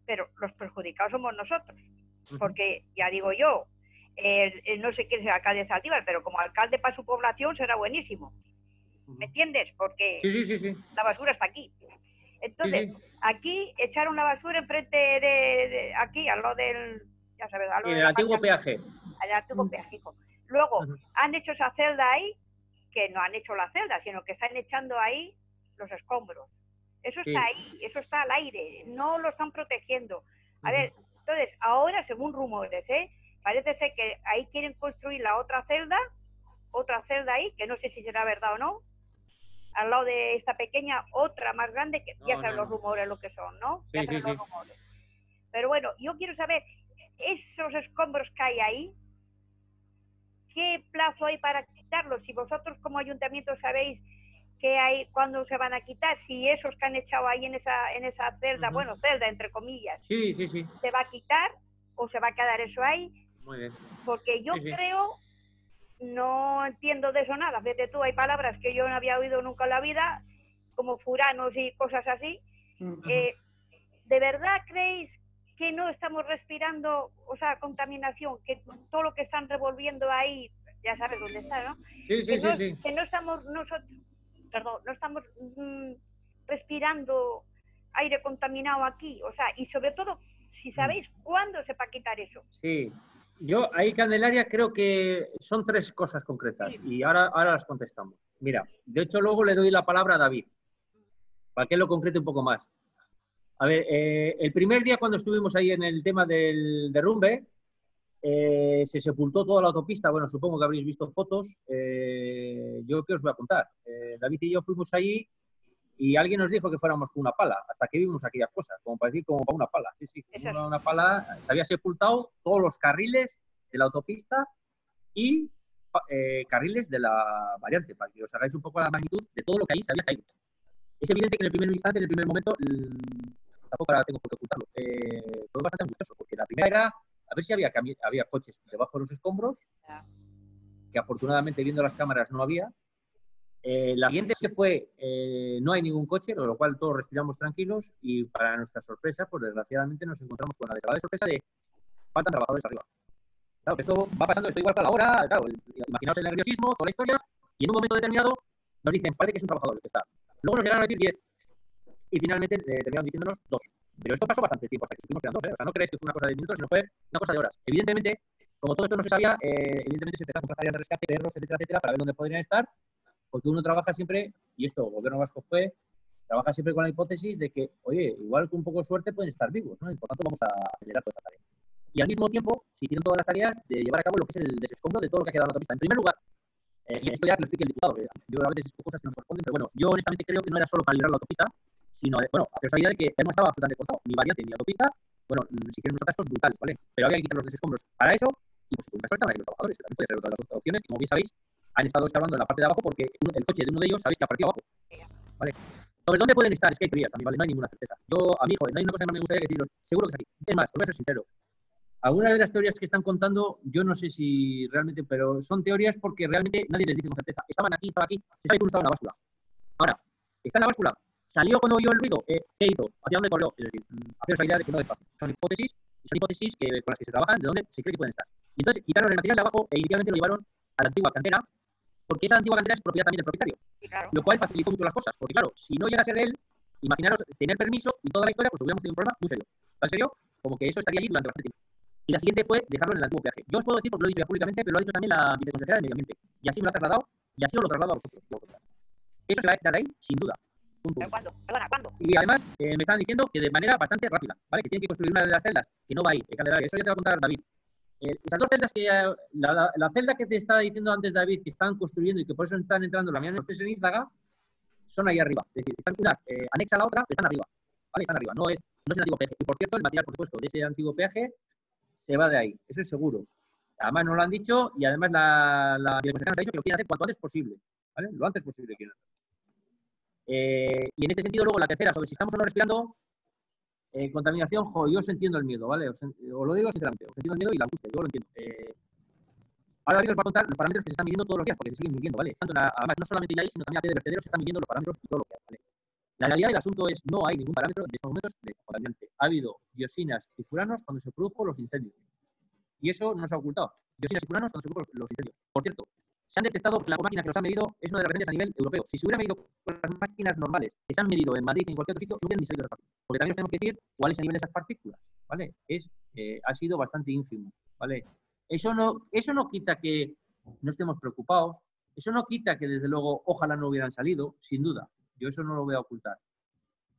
Pero los perjudicados somos nosotros, porque ya digo yo, no sé quién es el alcalde de Zaldívar, pero como alcalde para su población será buenísimo. ¿Me entiendes? Porque sí. La basura está aquí. Entonces, aquí echaron la basura enfrente de aquí, al lado del... Ya sabes, al lado del antiguo peaje. Al antiguo peaje. Luego, han hecho esa celda ahí, que no han hecho la celda, sino que están echando ahí los escombros. Eso está ahí, eso está al aire, no lo están protegiendo. A ver, entonces, ahora, según rumores, parece ser que ahí quieren construir la otra celda ahí, que no sé si será verdad o no, al lado de esta pequeña, otra más grande, que ya saben los rumores lo que son, ¿no? Ya saben los rumores. Pero bueno, yo quiero saber, esos escombros que hay ahí, ¿qué plazo hay para quitarlos? Si vosotros como ayuntamiento sabéis que hay, cuándo se van a quitar, si esos que han echado ahí en esa celda, bueno, celda entre comillas, ¿se va a quitar o se va a quedar eso ahí? Muy bien. Porque yo creo, no entiendo de eso nada, fíjate tú, hay palabras que yo no había oído nunca en la vida, como furanos y cosas así. ¿De verdad creéis que no estamos respirando, o sea, contaminación, que todo lo que están revolviendo ahí, ya sabes dónde está, ¿no? Que no estamos nosotros, no estamos respirando aire contaminado aquí, o sea, y sobre todo, si sabéis cuándo se va a quitar eso. Sí, yo ahí, Candelaria, creo que son 3 cosas concretas y ahora las contestamos. Mira, de hecho luego le doy la palabra a David, para que lo concrete un poco más. A ver, el primer día cuando estuvimos ahí en el tema del derrumbe, se sepultó toda la autopista. Bueno, supongo que habréis visto fotos. Yo qué os voy a contar. David y yo fuimos allí y alguien nos dijo que fuéramos con una pala, hasta que vimos aquellas cosas, como para decir, como para una pala. Sí, una pala. Se había sepultado todos los carriles de la autopista y carriles de la variante, para que os hagáis un poco la magnitud de todo lo que ahí se había caído. Es evidente que en el primer instante, en el primer momento, tampoco ahora tengo por qué ocultarlo, fue bastante angustioso, porque la primera era a ver si había coches debajo de los escombros, que afortunadamente viendo las cámaras no había. La siguiente es que fue, no hay ningún coche, con lo cual todos respiramos tranquilos y para nuestra sorpresa, pues desgraciadamente nos encontramos con la desagradable sorpresa de faltan trabajadores arriba. Claro, que esto va pasando, esto igual a la hora, claro, imaginaos el nerviosismo, toda la historia, y en un momento determinado nos dicen, parece que es un trabajador el que está. Luego nos llegaron a decir 10 y finalmente terminaron diciéndonos 2. Pero esto pasó bastante tiempo hasta que supimos que eran 2, O sea, no creéis que fue una cosa de minutos, sino fue una cosa de horas. Evidentemente, como todo esto no se sabía, evidentemente se empezaron a comprar tareas de rescate, perros, etcétera, para ver dónde podrían estar, porque uno trabaja siempre, y esto el gobierno vasco trabaja siempre con la hipótesis de que, oye, igual con un poco de suerte pueden estar vivos, ¿no? Y por tanto vamos a acelerar toda esta tarea. Y al mismo tiempo se hicieron todas las tareas de llevar a cabo lo que es el desescombro de todo lo que ha quedado en la autopista. En primer lugar, y esto ya que lo explique el diputado, yo a veces explico cosas que no me corresponden, pero bueno, yo honestamente creo que no era solo para liberar la autopista, sino, bueno, haceros la idea de que no estaba absolutamente cortado, ni variante ni autopista. Bueno, se hicieron unos atascos brutales, ¿vale? Pero había que quitar los desescombros. Para eso, Y pues, el caso están ahí los trabajadores, también puede ser otra de las opciones, que como bien sabéis, han estado excavando en la parte de abajo porque el coche de uno de ellos sabéis que ha partido abajo. ¿Vale? Sobre dónde pueden estar, es que hay teorías también, ¿vale? No hay ninguna certeza. A mí, joder, no hay una cosa que más me gustaría deciros, seguro que es aquí. Es más, os voy a ser sincero. Algunas de las teorías que están contando, yo no sé si realmente, pero son teorías porque realmente nadie les dice con certeza. Estaban aquí, se sabe que uno estaba en la báscula. Ahora, está en la báscula, salió cuando oyó el ruido, ¿qué hizo? ¿Hacia dónde corrió? Es decir, haceros la idea de que no es fácil. Son hipótesis, y son hipótesis con las que se trabajan, de dónde se cree que pueden estar. Y entonces quitaron el material de abajo e inicialmente lo llevaron a la antigua cantera, porque esa antigua cantera es propiedad también del propietario. Sí, claro. Lo cual facilitó mucho las cosas, porque claro, si no llega a ser de él, imaginaros tener permisos y toda la historia, pues hubiéramos tenido un problema muy serio. ¿Tan serio? Como que eso estaría allí durante bastante tiempo. Y la siguiente fue dejarlo en el antiguo peaje. Yo os puedo decir, porque lo he dicho ya públicamente, pero lo ha dicho también la viceconsejera de Medio Ambiente. Y así me lo ha trasladado, y así os lo traslado a vosotros. Eso se va a quedar ahí, sin duda. ¿Pero cuándo? Perdona, ¿cuándo? Y además, me están diciendo que de manera bastante rápida, ¿vale? Que tienen que construir una de las celdas, que no va ahí, Candelaria. Eso ya te va a contar David. Esas dos celdas que... la celda que te estaba diciendo antes, David, que están construyendo y que por eso están entrando la mañana de los en Ízaga, son ahí arriba. Es decir, están una anexa a la otra, pero están arriba. ¿Vale? Están arriba. No es el antiguo peaje. Y por cierto, el material, por supuesto, de ese antiguo peaje se va de ahí. Eso es seguro. Además, nos lo han dicho y además la dirección nos ha dicho que lo quieren hacer cuanto antes posible. ¿Vale? Lo antes posible quieren hacer. Y en este sentido, luego, la tercera, sobre si estamos o no respirando contaminación, yo os entiendo el miedo, ¿vale? Os lo digo sinceramente, os entiendo el miedo y la angustia, yo lo entiendo. Ahora David os va a contar los parámetros que se están midiendo todos los días, porque se siguen midiendo, ¿vale? Además, no solamente ahí, sino también a pie de vertedero se están midiendo los parámetros y todo lo que hay, ¿vale? La realidad del asunto es no hay ningún parámetro en estos momentos de contaminante. Ha habido dioxinas y furanos cuando se produjo los incendios. Y eso no se ha ocultado. Dioxinas y furanos cuando se produjo los incendios. Por cierto, se han detectado, la máquina que los ha medido es una de las referentes a nivel europeo. Si se hubiera medido con las máquinas normales que se han medido en Madrid y en cualquier otro sitio, no hubieran ni salido las partículas. Porque también os tenemos que decir cuál es el nivel de esas partículas, ¿vale? Ha sido bastante ínfimo, ¿vale? Eso no quita que no estemos preocupados, eso no quita que desde luego ojalá no hubieran salido, sin duda. Yo eso no lo voy a ocultar.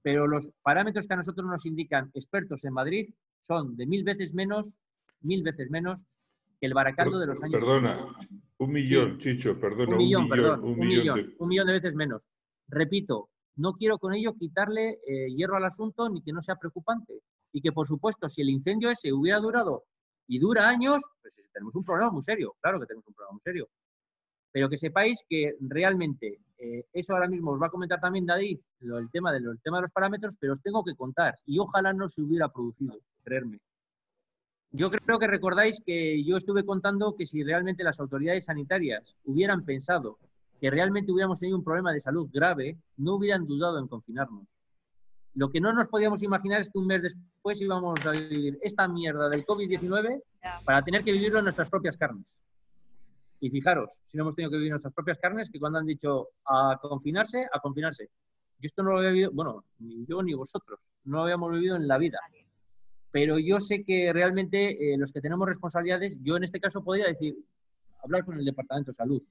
Pero los parámetros que a nosotros nos indican expertos en Madrid son de 1000 veces menos que el Baracaldo de los años... Perdona, 1 millón, sí. Chicho, perdona, 1 millón de veces menos. Repito, no quiero con ello quitarle hierro al asunto ni que no sea preocupante. Y que, por supuesto, si el incendio ese hubiera durado y dura años, pues tenemos un problema muy serio. Claro que tenemos un problema muy serio. Pero que sepáis que realmente, eso ahora mismo os va a comentar también David, el tema de los parámetros, pero os tengo que contar. Y ojalá no se hubiera producido, creerme. Yo creo que recordáis que yo estuve contando que si realmente las autoridades sanitarias hubieran pensado que realmente hubiéramos tenido un problema de salud grave, no hubieran dudado en confinarnos. Lo que no nos podíamos imaginar es que un mes después íbamos a vivir esta mierda del COVID-19 para tener que vivirlo en nuestras propias carnes. Y fijaros, si no hemos tenido que vivir en nuestras propias carnes, que cuando han dicho a confinarse. Yo esto no lo había vivido, bueno, ni yo ni vosotros, no lo habíamos vivido en la vida. Pero yo sé que realmente los que tenemos responsabilidades, yo en este caso podría decir, hablar con el Departamento de Salud.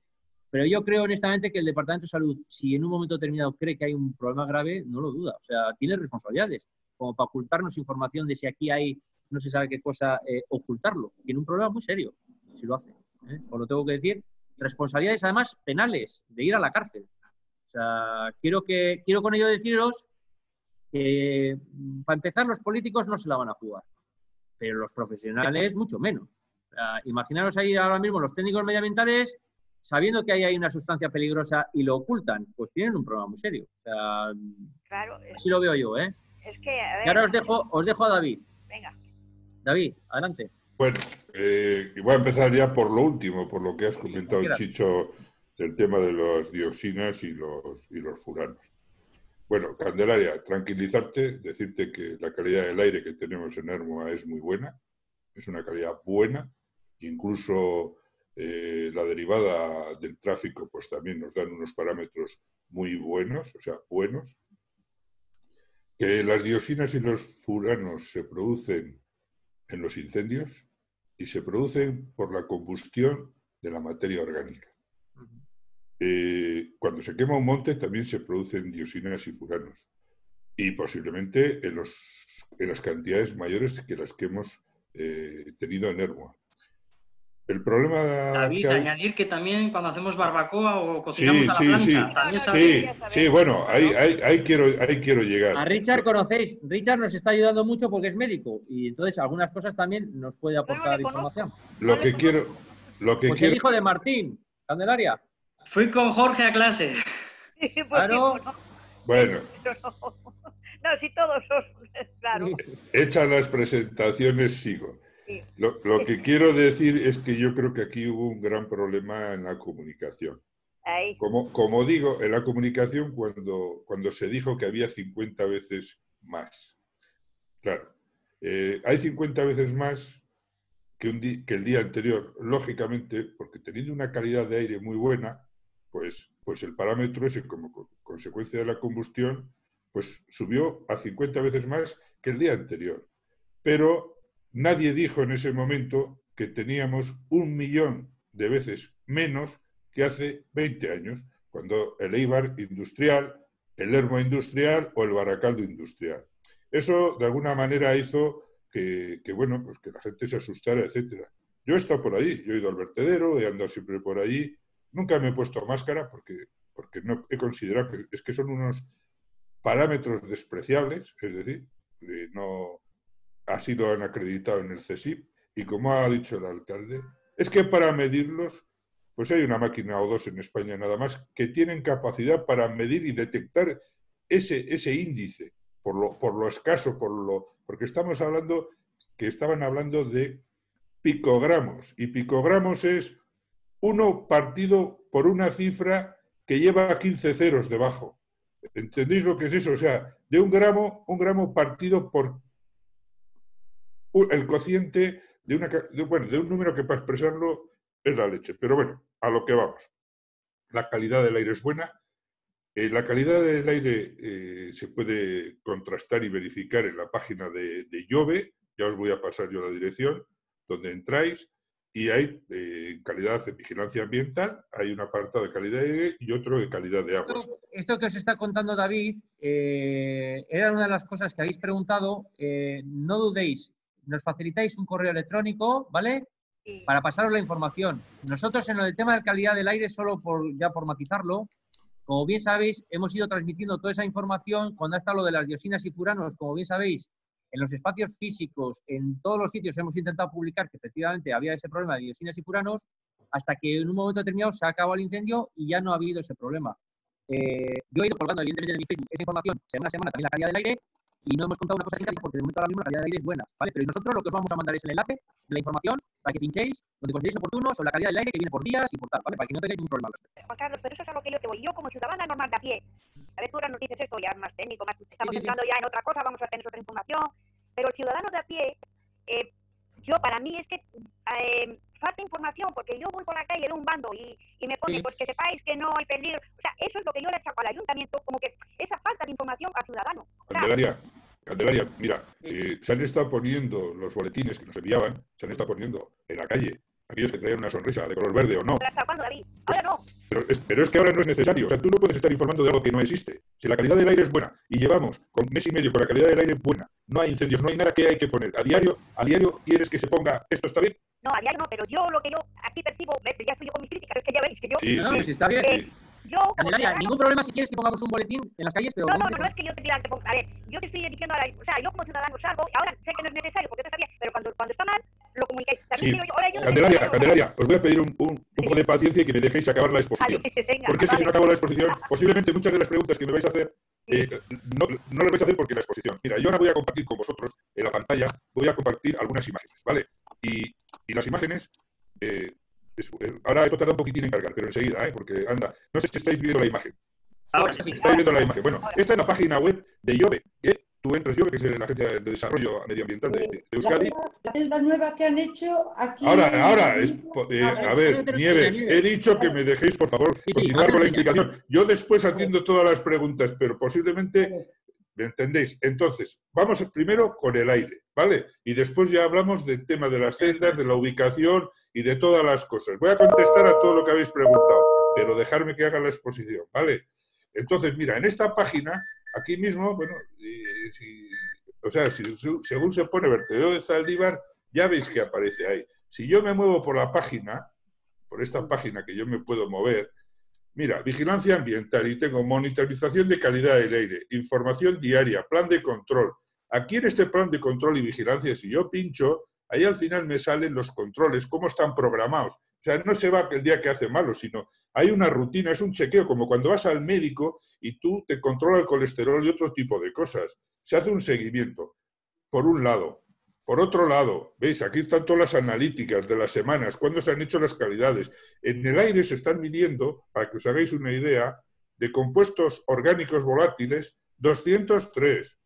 Pero yo creo honestamente que el Departamento de Salud, si en un momento determinado cree que hay un problema grave, no lo duda. O sea, tiene responsabilidades, como para ocultarnos información de si aquí hay no se sabe qué cosa, ocultarlo. Tiene un problema muy serio si lo hace. Os lo tengo que decir. Responsabilidades además penales, de ir a la cárcel. O sea, quiero con ello deciros que, para empezar, los políticos no se la van a jugar, pero los profesionales mucho menos. O sea, imaginaros ahí ahora mismo los técnicos medioambientales, sabiendo que ahí hay una sustancia peligrosa y lo ocultan, pues tienen un problema muy serio. O sea, claro, así lo veo yo, ¿eh? Es que, a ver, y ahora os dejo a David. Venga. David, adelante. Bueno, y voy a empezar ya por lo último, por lo que has comentado, Chicho, del tema de las dioxinas y los furanos. Bueno, Candelaria, tranquilizarte, decirte que la calidad del aire que tenemos en Ermua es muy buena, es una calidad buena, incluso la derivada del tráfico pues también nos dan unos parámetros muy buenos, o sea, buenos. Que las dioxinas y los furanos se producen en los incendios y se producen por la combustión de la materia orgánica. Cuando se quema un monte también se producen dioxinas y furanos y posiblemente en las cantidades mayores que las que hemos tenido en Ermua. El problema David, que hay... añadir que también cuando hacemos barbacoa o cocinamos a la plancha, también sí, bueno, ahí quiero llegar. A Richard conocéis. Richard nos está ayudando mucho porque es médico y entonces algunas cosas también nos puede aportar información. Lo que quiero... El hijo de Martín, Candelaria. Fui con Jorge a clase. Claro. Bueno. No, si todos son... Claro. Hechas las presentaciones, sigo. Lo que quiero decir es que yo creo que aquí hubo un gran problema en la comunicación. Como digo, en la comunicación cuando se dijo que había 50 veces más. Claro, hay 50 veces más que el día anterior, lógicamente, porque teniendo una calidad de aire muy buena, pues el parámetro ese como consecuencia de la combustión, pues subió a 50 veces más que el día anterior. Pero nadie dijo en ese momento que teníamos 1 millón de veces menos que hace 20 años, cuando el Eibar industrial, el Lerma industrial o el Baracaldo industrial. Eso, de alguna manera, hizo que la gente se asustara, etc. Yo he estado por ahí, yo he ido al vertedero, he andado siempre por allí, nunca me he puesto máscara porque no he considerado que son unos parámetros despreciables, es decir, no... Así lo han acreditado en el CSIC, y como ha dicho el alcalde, es que para medirlos, pues hay una máquina o dos en España nada más que tienen capacidad para medir y detectar ese índice, por lo escaso, porque estaban hablando de picogramos, y picogramos es 1 partido por una cifra que lleva 15 ceros debajo. ¿Entendéis lo que es eso? O sea, de un gramo partido por el cociente de un número que para expresarlo es la leche. Pero bueno, a lo que vamos. La calidad del aire es buena. La calidad del aire se puede contrastar y verificar en la página de Jove. Ya os voy a pasar yo la dirección, donde entráis, y hay calidad de vigilancia ambiental, hay un apartado de calidad de aire y otro de calidad de agua. Esto que os está contando David era una de las cosas que habéis preguntado. No dudéis. Nos facilitáis un correo electrónico, ¿vale? Sí. Para pasaros la información. Nosotros en el tema de calidad del aire, solo por matizarlo, como bien sabéis, hemos ido transmitiendo toda esa información cuando ha estado lo de las dioxinas y furanos. Como bien sabéis, en los espacios físicos, en todos los sitios hemos intentado publicar que efectivamente había ese problema de dioxinas y furanos, hasta que en un momento determinado se ha acabado el incendio y ya no ha habido ese problema. Yo he ido colgando, evidentemente, en mi Facebook esa información semana a semana, también la calidad del aire, y no hemos contado una cosa así porque de momento ahora mismo la calidad del aire es buena, ¿vale? Pero nosotros lo que os vamos a mandar es el enlace de la información para que pinchéis donde consideréis oportuno sobre la calidad del aire que viene por días y por tal, ¿vale? Para que no tengáis ningún problema. Juan Carlos, pero eso es a lo que yo te voy. Yo como ciudadana normal de a pie, a ver, tú ahora nos dices esto ya más técnico, más estamos entrando ya en otra cosa, vamos a tener otra información, pero el ciudadano de a pie, para mí es que falta información, porque yo voy por la calle de un bando y me pone, pues que sepáis que no hay peligro. O sea, eso es lo que yo le echaco al ayuntamiento, como que esa falta de información al ciudadano. O sea, Candelaria, mira, se han estado poniendo los boletines que nos enviaban, se han estado poniendo en la calle, aquellos que traían una sonrisa de color verde o no. ¿Pero hasta cuándo, David? Ahora no. Pero es que ahora no es necesario. O sea, tú no puedes estar informando de algo que no existe. Si la calidad del aire es buena y llevamos con mes y medio con la calidad del aire buena, no hay incendios, no hay nada que hay que poner. A diario ¿quieres que se ponga esto está bien? No, a diario no, pero lo que yo aquí percibo, ya estoy yo con mis críticas, es que ya veis que yo... Sí, está bien. Candelaria, ningún problema si quieres que pongamos un boletín en las calles, pero... No es que yo te diga que ponga... A ver, yo te estoy diciendo ahora, o sea, yo como ciudadano salgo, ahora sé que no es necesario porque esto está bien, pero cuando está mal, lo comunicáis. Candelaria, os voy a pedir un poco de paciencia y que me dejéis acabar la exposición. Porque es que si no acabo la exposición, posiblemente muchas de las preguntas que me vais a hacer, no las vais a hacer porque la exposición... Mira, yo ahora voy a compartir con vosotros en la pantalla, voy a compartir algunas imágenes, ¿vale? Y las imágenes... ahora esto tarda un poquitín en cargar, pero enseguida, porque anda. No sé si estáis viendo la imagen. Estáis viendo la imagen. Bueno, esta es la página web de Jove. Tú entras Jove, que es la Agencia de Desarrollo Medioambiental de Euskadi. La celda nueva que han hecho aquí... Ahora, a ver, Nieves, he dicho que me dejéis, por favor, continuar con la explicación. Yo después atiendo todas las preguntas, pero posiblemente... ¿Me entendéis? Entonces, vamos primero con el aire, ¿vale? Y después ya hablamos del tema de las celdas, de la ubicación y de todas las cosas. Voy a contestar a todo lo que habéis preguntado, pero dejarme que haga la exposición, ¿vale? Entonces, mira, en esta página, aquí mismo, bueno, según se pone vertedero de Zaldívar, ya veis que aparece ahí. Si yo me muevo por la página, por esta página que yo me puedo mover, mira, vigilancia ambiental y tengo monitorización de calidad del aire, información diaria, plan de control. Aquí en este plan de control y vigilancia, si yo pincho, ahí al final me salen los controles, cómo están programados. O sea, no se va el día que hace malo, sino hay una rutina, es un chequeo, como cuando vas al médico y tú te controla el colesterol y otro tipo de cosas. Se hace un seguimiento, por un lado. Por otro lado, veis, aquí están todas las analíticas de las semanas, cuándo se han hecho las calidades. En el aire se están midiendo, para que os hagáis una idea, de compuestos orgánicos volátiles, 203.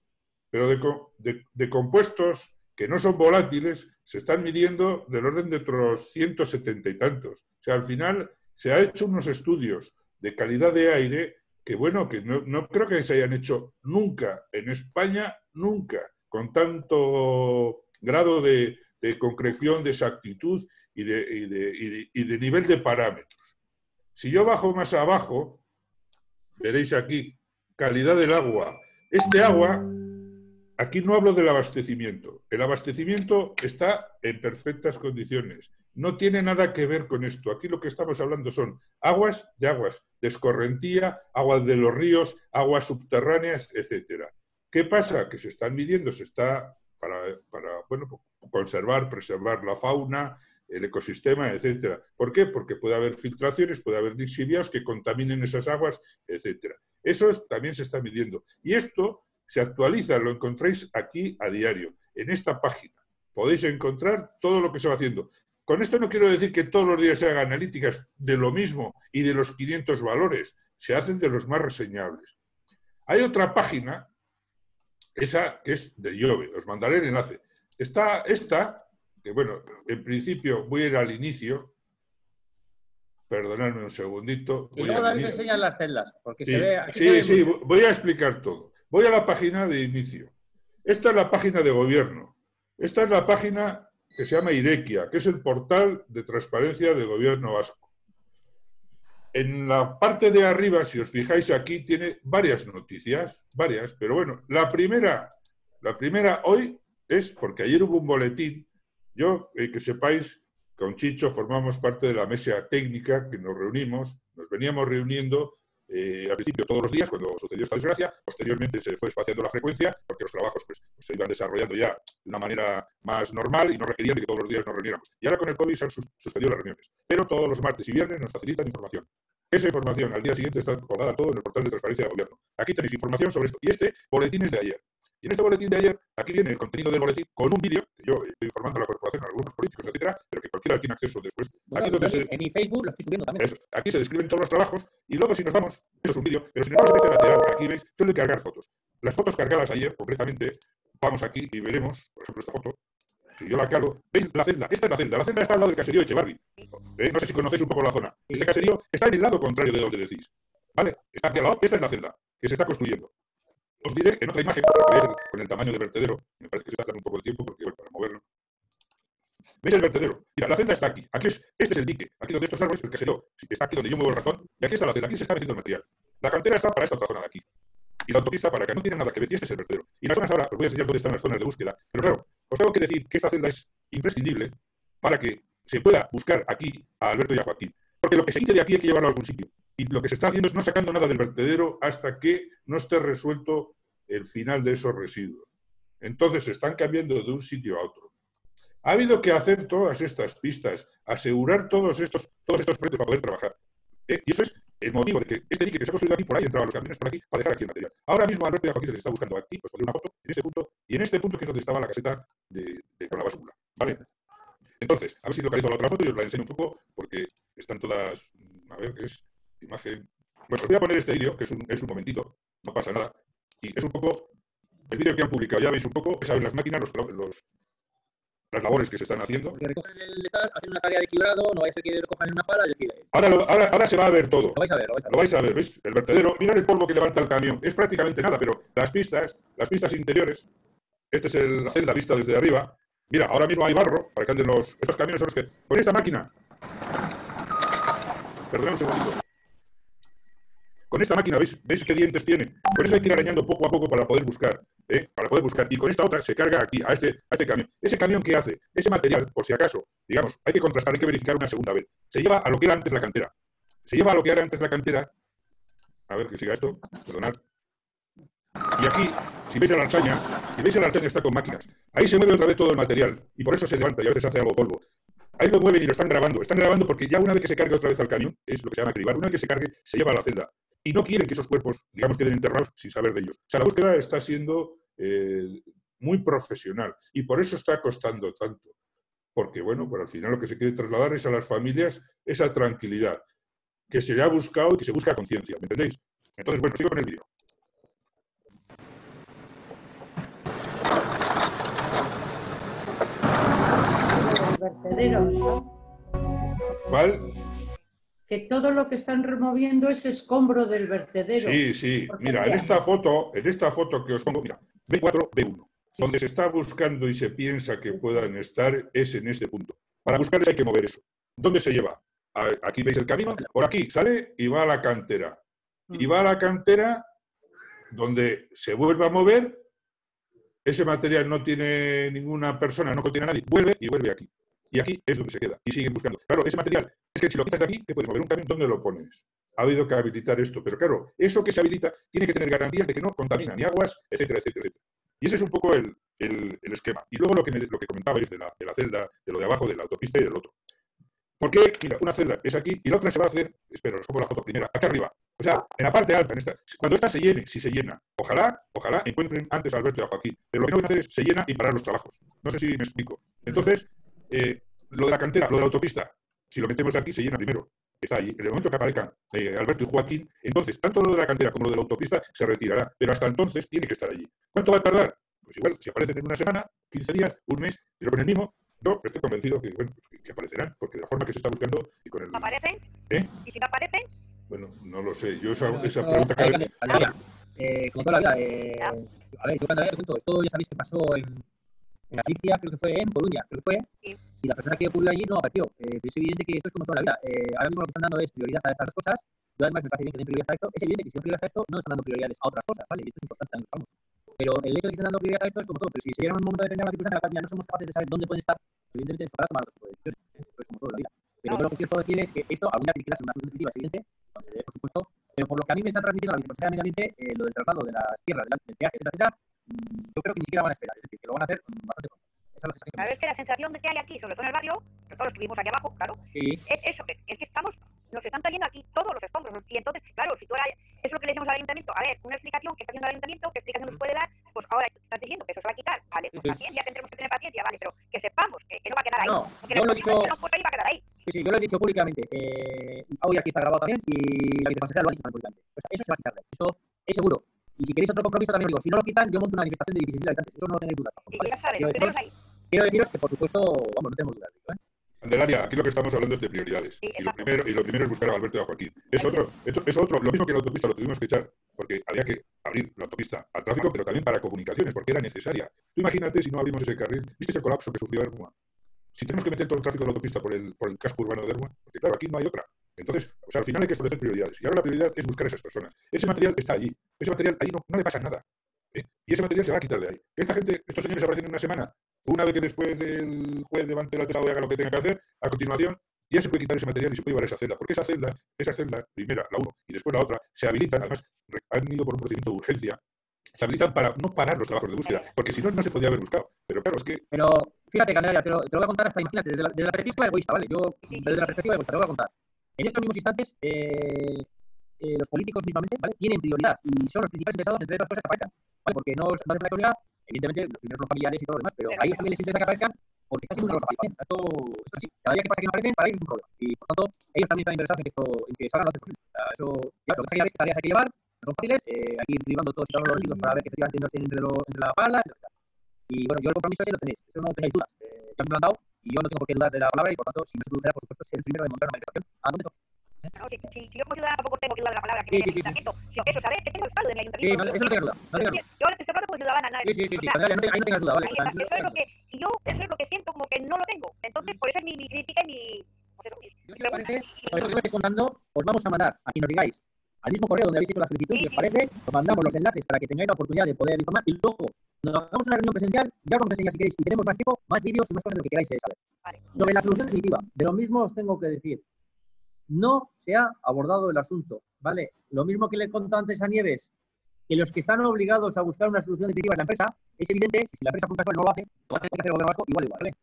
Pero de compuestos que no son volátiles, se están midiendo del orden de otros 170 y tantos. O sea, al final se han hecho unos estudios de calidad de aire que, bueno, que no creo que se hayan hecho nunca en España, nunca, con tanto grado de concreción, de exactitud y de nivel de parámetros. Si yo bajo más abajo, veréis aquí, calidad del agua. Este agua, aquí no hablo del abastecimiento. El abastecimiento está en perfectas condiciones. No tiene nada que ver con esto. Aquí lo que estamos hablando son aguas, de escorrentía, aguas de los ríos, aguas subterráneas, etcétera. ¿Qué pasa? Que se están midiendo, se está para bueno, conservar, preservar la fauna, el ecosistema, etcétera. ¿Por qué? Porque puede haber filtraciones, puede haber lixiviados que contaminen esas aguas, etcétera. Eso también se está midiendo. Y esto se actualiza, lo encontráis aquí a diario, en esta página. Podéis encontrar todo lo que se va haciendo. Con esto no quiero decir que todos los días se hagan analíticas de lo mismo y de los 500 valores. Se hacen de los más reseñables. Hay otra página, esa que es de IOBE. Os mandaré el enlace. Está esta, que bueno, en principio voy a ir al inicio. Perdonadme un segundito. Y luego David enseña las celdas, porque sí, se ve... Sí, voy a explicar todo. Voy a la página de inicio. Esta es la página de gobierno. Esta es la página que se llama Irekia, que es el portal de transparencia del gobierno vasco. En la parte de arriba, si os fijáis aquí, tiene varias noticias, varias, pero bueno, la primera hoy es porque ayer hubo un boletín. Yo, que sepáis, con Chicho formamos parte de la mesa técnica que nos reunimos, nos veníamos reuniendo al principio todos los días cuando sucedió esta desgracia, posteriormente se fue espaciando la frecuencia porque los trabajos pues, se iban desarrollando ya de una manera más normal y no requerían de que todos los días nos reuniéramos. Y ahora con el COVID se han suspendido las reuniones, pero todos los martes y viernes nos facilitan información. Esa información al día siguiente está colgada todo en el portal de transparencia de gobierno. Aquí tenéis información sobre esto. Y este boletín es de ayer. Y en este boletín de ayer, aquí viene el contenido del boletín con un vídeo, que yo estoy informando a la corporación, a algunos políticos, etcétera, pero que cualquiera tiene acceso después. Bueno, aquí en mi Facebook lo estoy subiendo también. Eso, aquí se describen todos los trabajos y luego si nos vamos, eso es un vídeo, pero si nos vamos a este lateral, aquí veis, suelen cargar fotos. Las fotos cargadas ayer, concretamente, vamos aquí y veremos, por ejemplo, esta foto. Si yo la cargo, ¿veis la celda? Esta es la celda está al lado del caserío de Echevarri. No sé si conocéis un poco la zona. Este caserío está en el lado contrario de donde decís. ¿Vale? Está aquí al lado, esta es la celda que se está construyendo. Os diré en otra imagen, para que veáis con el tamaño del vertedero, me parece que se está dando un poco de tiempo porque, bueno, para moverlo. ¿Veis el vertedero? Mira, la celda está aquí. Este es el dique. Aquí donde estos árboles, el caserío, está aquí donde yo muevo el ratón. Y aquí está la celda. Aquí se está metiendo el material. La cantera está para esta otra zona de aquí. Y la autopista para acá. No tiene nada que ver. Y este es el vertedero. Y las zonas ahora, os voy a enseñar dónde están las zonas de búsqueda. Pero claro, os tengo que decir que esta celda es imprescindible para que se pueda buscar aquí a Alberto y a Joaquín. Porque lo que se quite de aquí hay que llevarlo a algún sitio. Y lo que se está haciendo es no sacando nada del vertedero hasta que no esté resuelto el final de esos residuos. Entonces se están cambiando de un sitio a otro. Ha habido que hacer todas estas pistas, asegurar todos estos frentes para poder trabajar. Y eso es el motivo de que este dique que se ha construido aquí, por ahí entraban los camiones por aquí para dejar aquí el material. Ahora mismo Alberto y a Joaquín se les está buscando aquí, pues pondré una foto en este punto, y en este punto que es donde estaba la caseta con la basura. ¿Vale? Entonces, a ver si localizo la otra foto y os la enseño un poco, porque están todas, a ver, ¿qué es? Imagen. Bueno, os voy a poner este vídeo, que es un momentito, no pasa nada. Y es un poco el vídeo que han publicado. Ya veis un poco, saben las máquinas, las labores que se están haciendo. Porque recogen el letal, hacen una tarea de equilibrado, no vais a que recojan en una pala, es decir... Ahora se va a ver todo. Lo vais a ver. Lo vais a ver, ¿ves? El vertedero, mirad el polvo que levanta el camión. Es prácticamente nada, pero las pistas interiores, esta es la celda vista desde arriba. Mira, ahora mismo hay barro, para que anden estos camiones son los que... Con esta máquina... Perdón un segundito. Con esta máquina, ¿veis qué dientes tiene? Por eso hay que ir arañando poco a poco para poder buscar. para poder buscar. Y con esta otra se carga aquí, a este camión. ¿Ese camión qué hace? Ese material, por si acaso, digamos, hay que contrastar, hay que verificar una segunda vez. Se lleva a lo que era antes la cantera. Se lleva a lo que era antes la cantera. A ver, que siga esto. Perdonad. Y aquí, si veis la archaña está con máquinas. Ahí se mueve otra vez todo el material. Y por eso se levanta y a veces hace algo polvo. Ahí lo mueven y lo están grabando. Están grabando porque ya una vez que se cargue otra vez al camión, es lo que se llama cribar, una vez que se cargue, se lleva a la celda. Y no quieren que esos cuerpos, digamos, queden enterrados sin saber de ellos. O sea, la búsqueda está siendo muy profesional. Y por eso está costando tanto. Porque, bueno, pues al final lo que se quiere trasladar es a las familias esa tranquilidad que se ha buscado y que se busca a conciencia. ¿Me entendéis? Entonces, bueno, sigo con el vídeo. Vertedero, ¿no? ¿Cuál? Que todo lo que están removiendo es escombro del vertedero. Sí, sí. Mira, en esta foto que os pongo, mira, B4, B1. Sí. Donde se está buscando y se piensa que puedan estar es en este punto. Para buscarles hay que mover eso. ¿Dónde se lleva? Aquí veis el camino, por aquí sale y va a la cantera. Y va a la cantera donde se vuelve a mover, ese material no tiene ninguna persona, no contiene a nadie, vuelve y vuelve aquí. Y aquí es donde se queda. Y siguen buscando. Claro, ese material, es que si lo quitas de aquí, ¿qué puedes mover? Un camión, ¿dónde lo pones? Ha habido que habilitar esto. Pero claro, eso que se habilita tiene que tener garantías de que no contamina ni aguas, etcétera, etcétera, etcétera. Y ese es un poco el esquema. Y luego lo que comentabais de la celda, de lo de abajo, de la autopista y del otro. ¿Por qué? Mira, una celda es aquí y la otra se va a hacer, espera, os pongo la foto primera, acá arriba. O sea, en la parte alta, en esta. Cuando esta se llene, si se llena, ojalá encuentren antes a Alberto y a Joaquín. Pero lo que no van a hacer es se llena y parar los trabajos. No sé si me explico. Entonces, lo de la cantera, lo de la autopista, si lo metemos aquí, se llena primero. Está ahí. En el momento que aparezcan Alberto y Joaquín, entonces, tanto lo de la cantera como lo de la autopista se retirará. Pero hasta entonces tiene que estar allí. ¿Cuánto va a tardar? Pues igual, si aparecen en una semana, 15 días, un mes, pero con el mismo, yo estoy convencido que, bueno, pues que aparecerán, porque de la forma que se está buscando y con el... ¿Aparecen? ¿Y si no aparecen? Bueno, no lo sé. Yo esa pregunta... Como toda la vida, a ver, yo cuando cuento, esto ya sabéis que pasó en Galicia, creo que fue en Coruña, creo que fue, sí. Y la persona que ocurrió allí no apareció. Es evidente que esto es como toda la vida. Ahora mismo lo que están dando es prioridad a estas cosas. Yo además me parece bien que den prioridad a esto. Es evidente que si den prioridad a esto, no están dando prioridades a otras cosas, ¿vale? Y esto es importante también, vamos. Pero el hecho de que estén dando prioridad a esto es como todo. Pero si se llega a un momento determinado que no somos capaces de saber dónde pueden estar, evidentemente nos tocará tomar otro tipo de decisiones. Esto es como todo la vida. Pero yo lo que sí os puedo decir es que esto, alguna crítica es una solución definitiva, es evidente, cuando se dé, por supuesto, pero por lo que a mí me está transmitiendo la Viceconsejería de Medio Ambiente, lo del traslado de las tierras, del peaje, etcétera, yo creo que ni siquiera van a esperar, es decir, que lo van a hacer bastante pronto. Esa es la sensación. Sabes que la sensación que hay aquí, sobre todo en el barrio, sobre todo los que vivimos aquí abajo, claro, sí. Es eso, es que nos están trayendo aquí todos los escombros. Y entonces, claro, si tú ahora, es lo que le decimos al ayuntamiento, a ver, una explicación que está haciendo el ayuntamiento, ¿qué explicación nos puede dar? Pues ahora estás diciendo que eso se va a quitar, vale, pues paciencia, tendremos que tener paciencia, vale, pero que sepamos que no va a quedar ahí. No, porque yo lo he dicho... no puede ir, va a quedar ahí. Sí, yo lo he dicho públicamente. Hoy aquí está grabado también y la Viceconsejera lo ha dicho también públicamente. O sea, eso se va a quitar, eso es seguro. Y si queréis otro compromiso también os digo, si no lo quitan, yo monto una manifestación de 16.000 habitantes. Eso no tenéis dudas. Y ya sabes, lo tenemos ahí. Quiero deciros que, por supuesto, vamos, no tenemos dudas. Candelaria, aquí lo que estamos hablando es de prioridades. Sí, y lo primero es buscar a Alberto y a Joaquín. Es otro, lo mismo que la autopista lo tuvimos que echar, porque había que abrir la autopista al tráfico, pero también para comunicaciones, porque era necesaria. Tú imagínate si no abrimos ese carril. ¿Viste el colapso que sufrió Ermua? Si tenemos que meter todo el tráfico de la autopista por el casco urbano de Ermua, porque claro, aquí no hay otra. Entonces, o sea, al final hay que establecer prioridades. Y ahora la prioridad es buscar a esas personas. Ese material está allí. Ese material ahí no le pasa nada. Y ese material se va a quitar de ahí. Que estos señores aparecen en una semana, una vez que después del juez levante la tesado y haga lo que tenga que hacer, a continuación ya se puede quitar ese material y se puede llevar a esa celda. Porque esa celda, primera, la 1 y después la otra, se habilitan, además han ido por un procedimiento de urgencia, se habilitan para no parar los trabajos de búsqueda, porque si no, no se podía haber buscado. Pero claro, es que... Pero fíjate, Candelaria, te lo voy a contar hasta, imagínate, desde la perspectiva egoísta, ¿vale? Yo, desde la perspectiva egoísta, te lo voy a contar. En estos mismos instantes, los políticos mismamente, ¿vale? Tienen prioridad y son los principales interesados en las cosas que aparezcan, ¿vale? Porque no es una cosa, evidentemente, los primeros son familiares y todo lo demás, pero a ellos también les interesa que aparezcan porque está siendo una cosa aparecen. Esto sí, cada día que pasa que no aparecen, para ellos es un problema. Y por tanto, ellos también están interesados en que salgan lo antes posible. O sea, eso, claro, lo que pasa es que ya ves que tareas hay que llevar, no son fáciles, hay que ir derivando todos y todos los residuos para ver que efectivamente no estén entre la pala, etc. Y bueno, yo el compromiso ese lo tenéis, eso no tenéis dudas. Ya me lo han dado y yo no tengo por qué dudar de la palabra y por tanto, si no se produciera, por supuesto, ser el primero en montar una manifestación. ¿A dónde toca? No, si yo como ciudadana tampoco tengo que dudar de la palabra que me dice el ayuntamiento, sino que eso, ¿sabes? Que tengo el respaldo de mi ayuntamiento. Sí, eso no tengas duda, no tengas duda. Yo ahora te estoy hablando como ciudadana, ¿no? Sí, ahí no tengas duda, vale. Eso es lo que siento como que no lo tengo. Entonces, por eso es mi crítica y mi... Yo, si os parece, por eso que os estoy contando, os vamos a mandar a quien nos digáis al mismo correo donde habéis hecho la solicitud, si os parece, os mandamos los enlaces para que tengáis la oportunidad de poder informar y luego, cuando hagamos una reunión presencial, ya os vamos a enseñar si queréis y tenemos más tiempo, más vídeos y más cosas de lo que queráis saber. Vale. Sobre la solución definitiva, de lo mismo os tengo que decir, no se ha abordado el asunto, ¿vale? Lo mismo que le he contado antes a Nieves, que los que están obligados a buscar una solución definitiva es la empresa, es evidente que si la empresa por casual no lo hace, lo va a tener que hacer el gobierno vasco igual, ¿vale?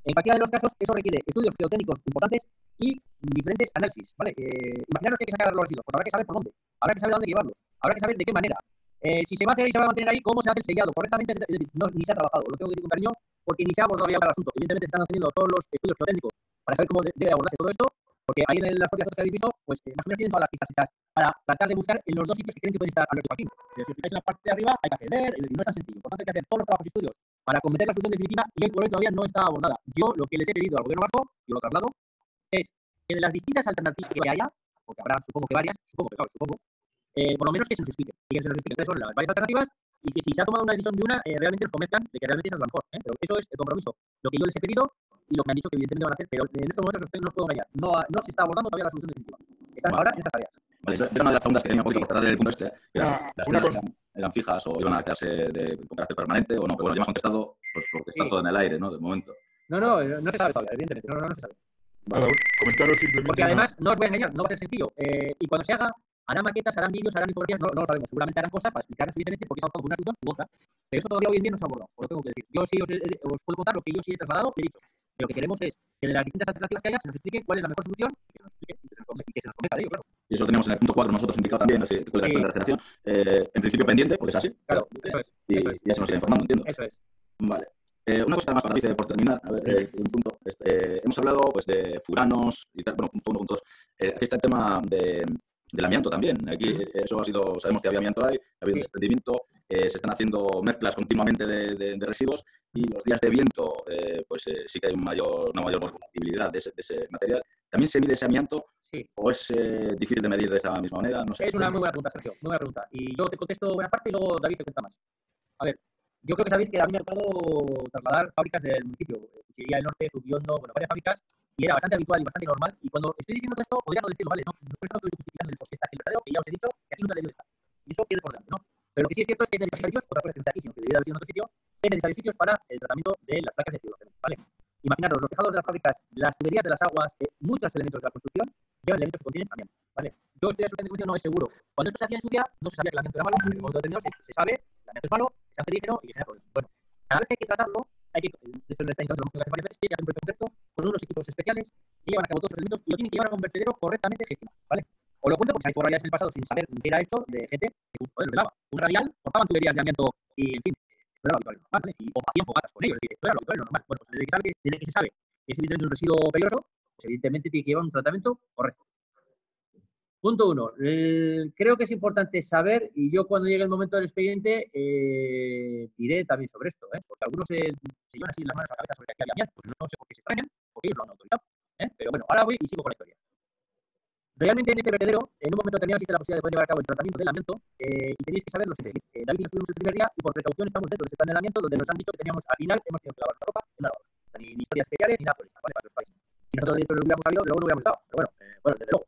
En cualquiera de los casos, eso requiere estudios geotécnicos importantes y diferentes análisis, ¿vale? Imaginaros que hay que sacar los residuos, pues habrá que saber por dónde, habrá que saber dónde llevarlos, habrá que saber de qué manera. Si se va a hacer y se va a mantener ahí, cómo se hace el sellado correctamente, es decir, no, ni se ha trabajado, lo tengo que decir con cariño, porque ni se ha abordado ya el asunto. Evidentemente se están haciendo todos los estudios geotécnicos para saber cómo debe abordarse todo esto, porque ahí en las propias fotos que habéis visto, pues más o menos tienen todas las pistas hechas para tratar de buscar en los dos sitios que creen que pueden estar Alberto y Joaquín. Pero si os fijáis en la parte de arriba, hay que acceder, y no es tan sencillo. Por tanto, hay que hacer todos los trabajos y estudios para cometer la solución definitiva y hoy por hoy todavía no está abordada. Yo lo que les he pedido al gobierno vasco, yo lo traslado, es que de las distintas alternativas que haya, porque habrá supongo que varias, supongo, por lo menos que se nos explique. Y que se nos explique cuáles son las varias alternativas y que si se ha tomado una decisión de una, realmente nos convenzcan de que realmente esa es la mejor. Pero eso es el compromiso. Lo que yo les he pedido y lo que me han dicho que evidentemente van a hacer, pero en estos momentos no os puedo engañar. No se está abordando todavía la solución definitiva. Están ahora en estas tareas. Vale, yo una de las preguntas que tenía un poquito por cerrar el punto este, que las cenas eran fijas o iban a quedarse con carácter permanente o no, pero bueno, ya me has contestado pues porque está todo en el aire, ¿no? De momento. No se sabe todavía, evidentemente, no se sabe. Nada, comentaros simplemente. Porque además, no os voy a engañar, no va a ser sencillo. Y cuando se haga, harán maquetas, harán vídeos, harán infografías, no lo sabemos. Seguramente harán cosas para explicaros evidentemente por qué se ha optado por una solución u otra. Pero eso todavía hoy en día no se ha abordado, os lo tengo que decir. Yo sí os puedo contar lo que yo sí he trasladado y he dicho. Lo que queremos es que de las distintas alternativas que haya se nos explique cuál es la mejor solución y que se nos explique y que se nos convenza de ello, claro. Y eso lo teníamos en el punto 4 nosotros indicado también, así, cuál es la regeneración. En principio pendiente, porque es así. Claro, eso es. Y ya se nos irá informando, entiendo. Eso es. Vale. Una cosa más para dice por terminar, a ver, un punto. Hemos hablado pues de furanos y tal, bueno, punto 1, punto 2. Aquí está el tema del amianto también. Aquí eso ha sido, sabemos que había amianto ahí, ha habido desprendimiento, se están haciendo mezclas continuamente de residuos y los días de viento, pues sí que hay una mayor volatilidad de ese material. ¿También se mide ese amianto? Sí. ¿O es difícil de medir de esa misma manera? No sé. Es una muy buena pregunta, Sergio, muy buena pregunta. Y yo te contesto buena parte y luego David te cuenta más. A ver, yo creo que sabéis que a mí me ha tocado trasladar fábricas del municipio, Cuchillería del Norte, Zubiondo, bueno, varias fábricas, y era bastante habitual y bastante normal. Y cuando estoy diciendo todo esto, podría no decirlo, ¿vale? No estoy justificando el por qué está aquí el verdadero, que ya os he dicho que aquí nunca debió estar. Y eso quede por delante, ¿no? Pero lo que sí es cierto es que es necesario sitios, otra cosa que no está aquí, sino que debería haber sido en otro sitio, es necesario sitios para el tratamiento de las placas de fibrocemento, ¿vale? Imaginaros, los tejados de las fábricas, las tuberías de las aguas, muchos elementos de la construcción llevan elementos que contienen amianto, ¿vale? Yo estoy absolutamente convencido, no es seguro. Cuando esto se hacía en su día, no se sabía que el amianto era malo, en el momento determinado se sabe que el amianto es malo, es cancerígeno y que genera problemas. Bueno, cada vez que hay que tratarlo, hay que, de hecho en esta instancia lo hemos tenido que hacer varias veces, que se hace un proyecto concreto con unos equipos especiales que llevan a cabo todos los elementos y lo tienen que llevar a un vertedero correctamente gestionado, ¿vale? Os lo cuento porque se ha hecho barbaridades en el pasado sin saber qué era esto de gente que los de lava. Un radial, cortaban tuberías de amianto y, en fin, no era lo habitual, normal, ¿vale? Y o hacían fogatas con ellos, es decir, no era lo habitual, normal. Bueno, pues desde que se sabe que es evidentemente un residuo peligroso, pues evidentemente tiene que llevar un tratamiento correcto. Punto 1. Creo que es importante saber, y yo cuando llegue el momento del expediente diré también sobre esto, porque algunos se llevan así las manos a la cabeza sobre que aquí había amianto, pues no sé por qué se extrañan, porque ellos lo han autorizado. Pero bueno, ahora voy y sigo con la historia. Realmente en este vertedero, en un momento determinado existe la posibilidad de poder llevar a cabo el tratamiento del amianto y tenéis que saber lo siguiente. David y yo estuvimos el primer día y por precaución estamos dentro de ese plan de amianto donde nos han dicho que teníamos, al final, hemos tenido que lavar la ropa en la lavadora. O sea, ni historias especiales ni nada por eso, ¿vale? Para los países. Si nosotros de hecho lo hubiéramos sabido, luego no hubiéramos estado. Pero bueno, desde luego,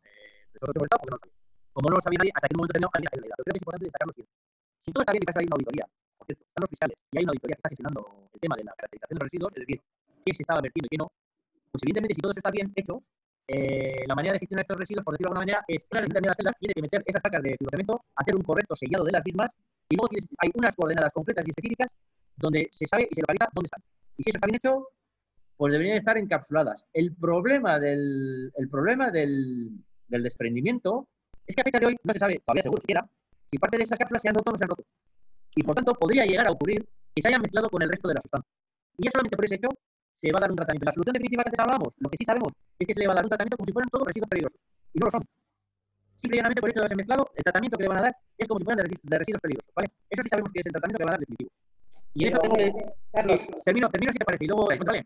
nosotros hemos estado porque no lo sabíamos. Como no lo sabía nadie, hasta que en un momento determinado alguien ha caído la idea. Pero creo que es importante destacar lo siguiente. Si todo está bien y que hay una auditoría, por cierto, están los fiscales y hay una auditoría que está gestionando el tema de la caracterización de los residuos, es decir, qué se estaba vertiendo y qué no, pues evidentemente si todo eso está bien hecho, la manera de gestionar estos residuos, por decirlo de alguna manera, es que una determinada celda tiene que meter esas placas de fibrocemento, hacer un correcto sellado de las mismas y luego hay unas coordenadas concretas y específicas donde se sabe y se localiza dónde están. Y si eso está bien hecho, pues deberían estar encapsuladas. El problema del desprendimiento es que a fecha de hoy no se sabe, todavía seguro siquiera, si parte de esas cápsulas se han roto o no se han roto. Y por tanto podría llegar a ocurrir que se hayan mezclado con el resto de la sustancia. Y ya solamente por ese hecho se va a dar un tratamiento. La solución definitiva que antes hablábamos, lo que sí sabemos es que se le va a dar un tratamiento como si fueran todos residuos peligrosos. Y no lo son. Simple y llanamente por el hecho de haberse mezclado, el tratamiento que le van a dar es como si fueran de residuos peligrosos, ¿vale? Eso sí sabemos que es el tratamiento que van a dar definitivo. Y en eso tengo que... Carlos. Termino si te parece, y luego cuéntale.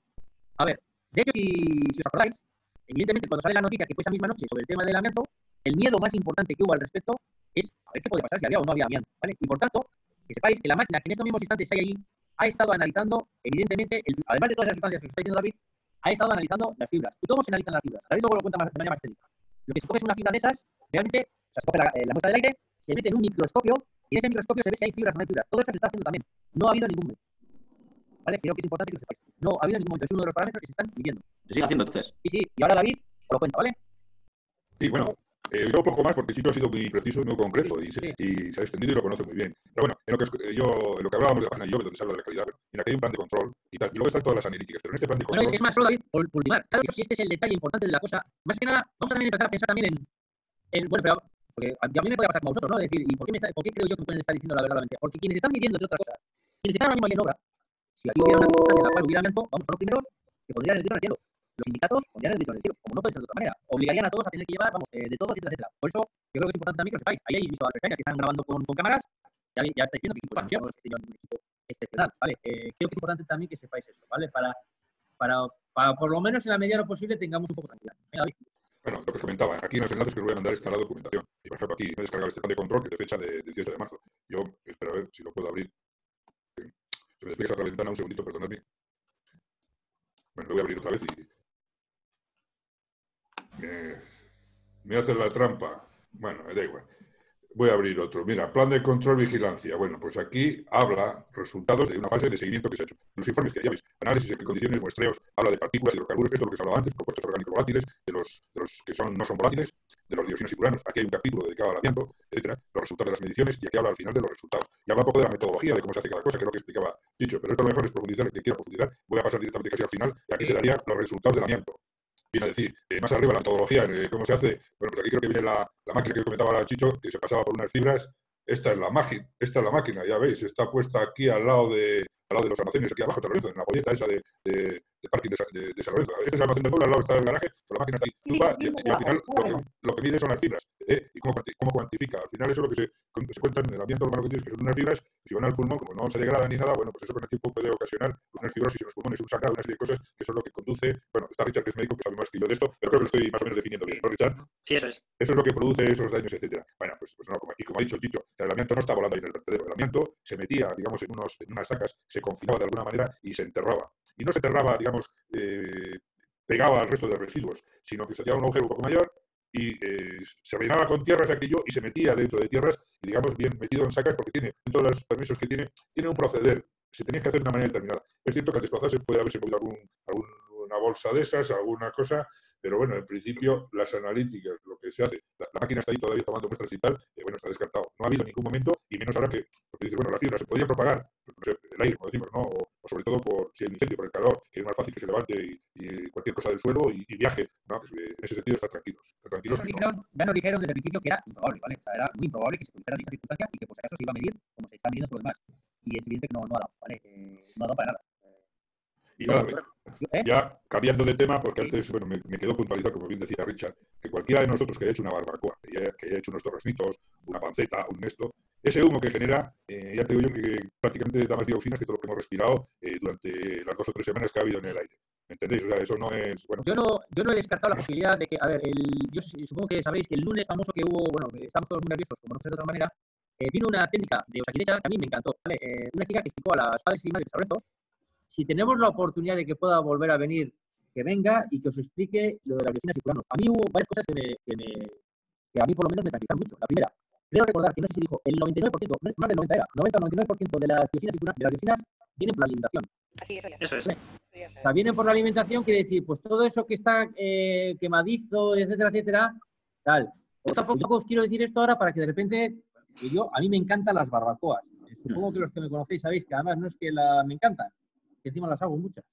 A ver, de hecho, si os acordáis, evidentemente cuando sale la noticia que fue esa misma noche sobre el tema del amianto, el miedo más importante que hubo al respecto es a ver qué puede pasar si había o no había amianto, ¿vale? Y por tanto, que sepáis que la máquina que en estos mismos instantes hay allí ha estado analizando, evidentemente, además de todas las sustancias que os está diciendo David, ha estado analizando las fibras. ¿Y cómo se analizan las fibras? David luego lo cuenta de manera más técnica. Lo que se coge es una fibra de esas, realmente O sea, se coge la muestra del aire, se mete en un microscopio y en ese microscopio se ve si hay fibras o no hay fibras. Todo eso se está haciendo también. No ha habido ningún momento. ¿Vale? Creo que es importante que lo sepáis. No ha habido ningún momento. Es uno de los parámetros que se están midiendo. ¿Se sigue haciendo entonces? Sí, sí. Y ahora David os lo cuenta, ¿vale? Sí, bueno, yo un poco más porque Chicho ha sido muy preciso y muy concreto y se ha extendido y lo conoce muy bien. Pero bueno, en lo que hablábamos de la página de Jove, donde se habla de la calidad, bueno, mira, que hay un plan de control y tal, y luego están todas las analíticas, pero en este plan de control... Bueno, es más, solo David, por ultimar. Claro, si este es el detalle importante de la cosa, más que nada, vamos a también empezar a pensar también bueno, pero porque a mí me puede pasar como vosotros, ¿no? Es decir, ¿y por qué creo yo que me pueden estar diciendo la verdad o la mentira? Porque quienes están midiendo de otras cosas, quienes están ahora mismo ahí en obra, si aquí hubiera una constante en la cual hubiera amianto, vamos, son los primeros que pondrían el grito en el cielo. Los sindicatos pondrían el grito en el cielo, como no puede ser de otra manera. Obligarían a todos a tener que llevar, vamos, de todo, etcétera, etcétera. Por eso, yo creo que es importante también que lo sepáis. Ahí habéis visto a las pestañas que están grabando con cámaras, ya estáis viendo que equipo no es que tienen un equipo excepcional, ¿vale? Creo que es importante también que sepáis eso, ¿vale? Para por lo menos en la medida de lo posible tengamos un poco de tranquilidad. David. Bueno, lo que os comentaba, aquí en los enlaces que os voy a mandar está la documentación. Y por ejemplo, aquí me he descargado este plan de control que es de fecha del 18 de marzo. Yo espero a ver si lo puedo abrir. Se me despliega otra ventana, un segundito, perdonadme. Bueno, lo voy a abrir otra vez y... Me hace la trampa. Bueno, me da igual. Voy a abrir otro. Mira, plan de control vigilancia. Bueno, pues aquí habla resultados de una fase de seguimiento que se ha hecho. Los informes que ya veis, análisis de condiciones, muestreos, habla de partículas, hidrocarburos, esto es lo que se hablaba antes, compuestos orgánicos volátiles, de los que no son volátiles, de los dioxinas y furanos. Aquí hay un capítulo dedicado al amianto, etcétera, los resultados de las mediciones, y aquí habla al final de los resultados. Y habla un poco de la metodología, de cómo se hace cada cosa, que es lo que explicaba Chicho. Pero esto a lo mejor es profundizar, que quiero profundizar. Voy a pasar directamente casi al final, y aquí se daría los resultados del amianto. Viene a decir, más arriba la metodología, cómo se hace. Bueno, pues aquí creo que viene la máquina que comentaba ahora Chicho, que se pasaba por unas fibras. Esta es la máquina, ya veis, está puesta aquí al lado de los almacenes, aquí abajo, San Lorenzo, en la polleta esa de parking de San Lorenzo. Este es el almacén de pueblo, al lado está el garaje, pero la máquina está ahí. Y al final lo que mide son las fibras, y cómo cuantifica. Al final eso es lo que se cuenta en el ambiente urbano que tienes, que son unas fibras, si van al pulmón, como no se degradan ni nada, bueno, pues eso con el tiempo puede ocasionar unas fibrosis en los pulmones, un sangrado, una serie de cosas, que eso es lo que conduce, bueno, está Richard, que es médico, que sabe más que yo de esto, pero creo que lo estoy más o menos definiendo bien, ¿no, Richard? Sí, eso es. Eso es lo que produce esos daños, etcétera. Bueno, pues no, como ha dicho Chicho, el amianto no está volando ahí en el vertedero. El amianto se metía, digamos, en unas sacas, se confinaba de alguna manera y se enterraba. Y no se enterraba, digamos, pegaba al resto de residuos, sino que se hacía un agujero un poco mayor y se rellenaba con tierras aquello y se metía dentro de tierras, y digamos, bien metido en sacas, porque tiene, dentro de los permisos que tiene un proceder. Se tenía que hacer de una manera determinada. Es cierto que al desplazarse puede haberse movido alguna bolsa de esas, alguna cosa, pero bueno, en principio las analíticas, lo que se hace, la máquina está ahí todavía tomando muestras y tal, bueno, está descartado. No ha habido ningún momento, y menos ahora que, porque dices, bueno, la fibra se podría propagar, no sé, el aire, como decimos, ¿no? O sobre todo por si hay un incendio, por el calor, que es más fácil que se levante y cualquier cosa del suelo y viaje, ¿no? Pues, en ese sentido, estar tranquilos. Ya nos dijeron desde el principio que era improbable, ¿vale? O sea, era muy improbable que se produjera dicha circunstancia y que por si acaso se iba a medir como se está midiendo por lo demás. Y es evidente que no ha dado, ¿vale? No ha dado para nada. Y nada, ya cambiando de tema, porque antes, bueno, me quedó puntualizado, como bien decía Richard, que cualquiera de nosotros que haya hecho una barbacoa, que haya hecho unos torresnitos, una panceta, un esto, ese humo que genera, ya te digo yo que prácticamente da más dioxinas que todo lo que hemos respirado durante las 2 o 3 semanas que ha habido en el aire. ¿Me entendéis? O sea, eso no es... Bueno, yo no he descartado la posibilidad de que, a ver, yo supongo que sabéis que el lunes famoso que hubo, bueno, estamos todos muy nerviosos, como no sé de otra manera, vino una técnica de Osakidecha que a mí me encantó, ¿vale? Una chica que explicó a las padres y madres de San Lorenzo, si tenemos la oportunidad de que pueda volver a venir, que venga y que os explique lo de las dioxinas y furanos. A mí hubo varias cosas que a mí por lo menos me tranquilizaron mucho. La primera, creo recordar que no sé si dijo el 99%, más del 90 era, 90 o 99% de las dioxinas y furanos, de las dioxinas vienen por la alimentación. Eso es. O sea, vienen por la alimentación, quiere decir, pues todo eso que está quemadizo, etcétera, etcétera, tal. Tampoco os quiero decir esto ahora para que de repente, a mí me encantan las barbacoas. Supongo que los que me conocéis sabéis que además no es que me encantan, que encima las hago muchas.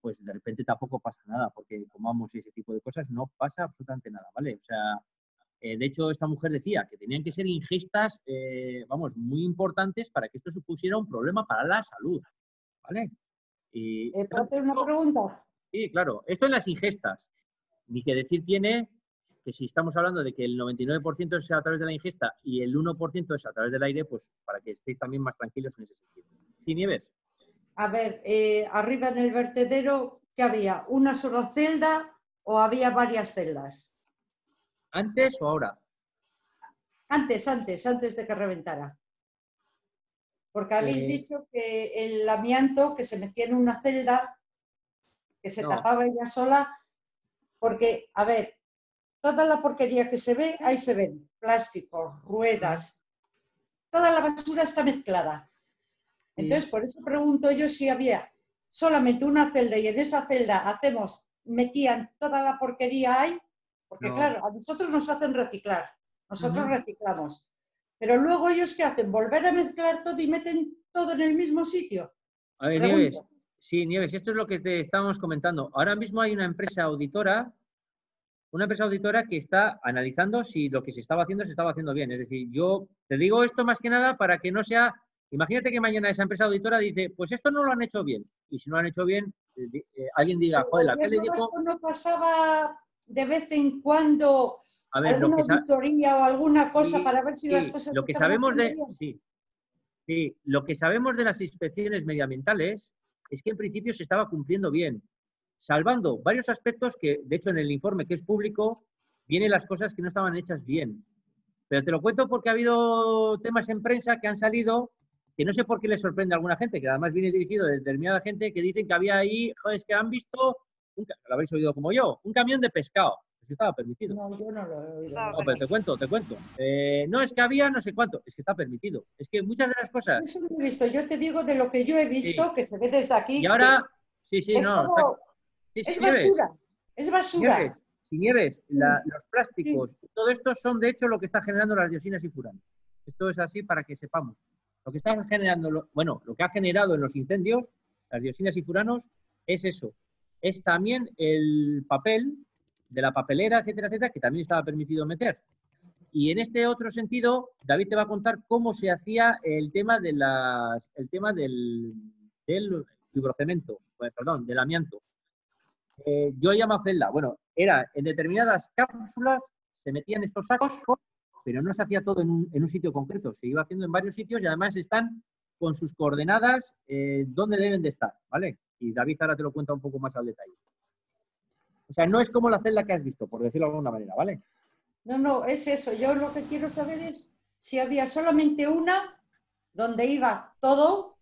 Pues de repente tampoco pasa nada, porque comamos ese tipo de cosas, no pasa absolutamente nada, ¿vale? O sea, de hecho, esta mujer decía que tenían que ser ingestas, muy importantes para que esto supusiera un problema para la salud, ¿vale? ¿Puedo hacer una pregunta? Sí, claro. Esto en las ingestas. Ni que decir tiene que si estamos hablando de que el 99% es a través de la ingesta y el 1% es a través del aire, pues para que estéis también más tranquilos en ese sentido. ¿Sí, Nieves? A ver, arriba en el vertedero, ¿qué había? ¿Una sola celda o había varias celdas? ¿Antes o ahora? Antes de que reventara. Porque habéis dicho que el amianto que se metía en una celda, que se tapaba ella sola, porque, a ver, toda la porquería que se ve, ahí se ven. Plásticos, ruedas, toda la basura está mezclada. Entonces, por eso pregunto yo si había solamente una celda y en esa celda metían toda la porquería ahí, porque claro, a nosotros nos hacen reciclar, nosotros reciclamos. Pero luego ellos ¿qué hacen? Volver a mezclar todo y meten todo en el mismo sitio. A ver, Nieves, sí, Nieves, esto es lo que te estábamos comentando. Ahora mismo hay una empresa auditora que está analizando si lo que se estaba haciendo bien. Es decir, yo te digo esto más que nada para que no sea... Imagínate que mañana esa empresa auditora dice, pues esto no lo han hecho bien. Y si no lo han hecho bien, alguien diga, joder, la que le dijo... ¿Esto no pasaba de vez en cuando a ver, alguna auditoría o alguna cosa para ver si las cosas lo que estaban sabemos haciendo bien? Sí, lo que sabemos de las inspecciones medioambientales es que en principio se estaba cumpliendo bien, salvando varios aspectos que, de hecho, en el informe que es público, vienen las cosas que no estaban hechas bien. Pero te lo cuento porque ha habido temas en prensa que han salido que no sé por qué les sorprende a alguna gente, que además viene dirigido de determinada gente que dicen que había ahí, joder, es que han visto, lo habéis oído como yo, un camión de pescado. Eso estaba permitido. No, yo no lo he oído. No, pero te cuento. No, es que había no sé cuánto, es que está permitido. Es que muchas de las cosas... Eso no lo he visto, yo te digo de lo que yo he visto, que se ve desde aquí. Y ahora, es basura, es basura. Nieves, los plásticos, todo esto son de hecho lo que está generando las dioxinas y furanos. Esto es así para que sepamos. Lo que está generando, lo que ha generado en los incendios, las dioxinas y furanos, es eso. Es también el papel de la papelera, etcétera, etcétera, que también estaba permitido meter. Y en este otro sentido, David te va a contar cómo se hacía el tema del fibrocemento, del amianto. Yo llamo celda. Bueno, era en determinadas cápsulas, se metían estos sacos, pero no se hacía todo en un sitio concreto, se iba haciendo en varios sitios y además están con sus coordenadas donde deben de estar, ¿vale? Y David ahora te lo cuenta un poco más al detalle. O sea, no es como la celda que has visto, por decirlo de alguna manera, ¿vale? No, es eso. Yo lo que quiero saber es si había solamente una donde iba todo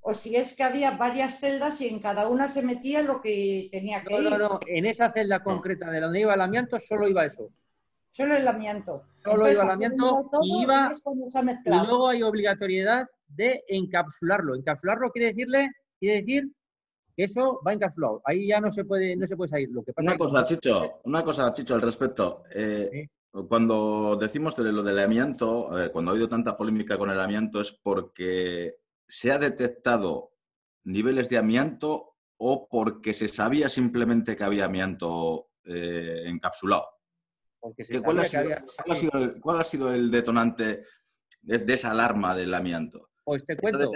o si es que había varias celdas y en cada una se metía lo que tenía que ir. No, en esa celda concreta de donde iba el amianto solo iba eso. Solo el amianto. Solo iba el amianto y luego hay obligatoriedad de encapsularlo. Encapsularlo quiere decir que eso va encapsulado. Ahí ya no se puede salir. Lo que pasa una cosa, Chicho, al respecto. ¿sí? Cuando decimos de lo del amianto, cuando ha habido tanta polémica con el amianto es porque se ha detectado niveles de amianto o porque se sabía simplemente que había amianto encapsulado. ¿Cuál ha sido el detonante de esa alarma del amianto? Pues te cuento,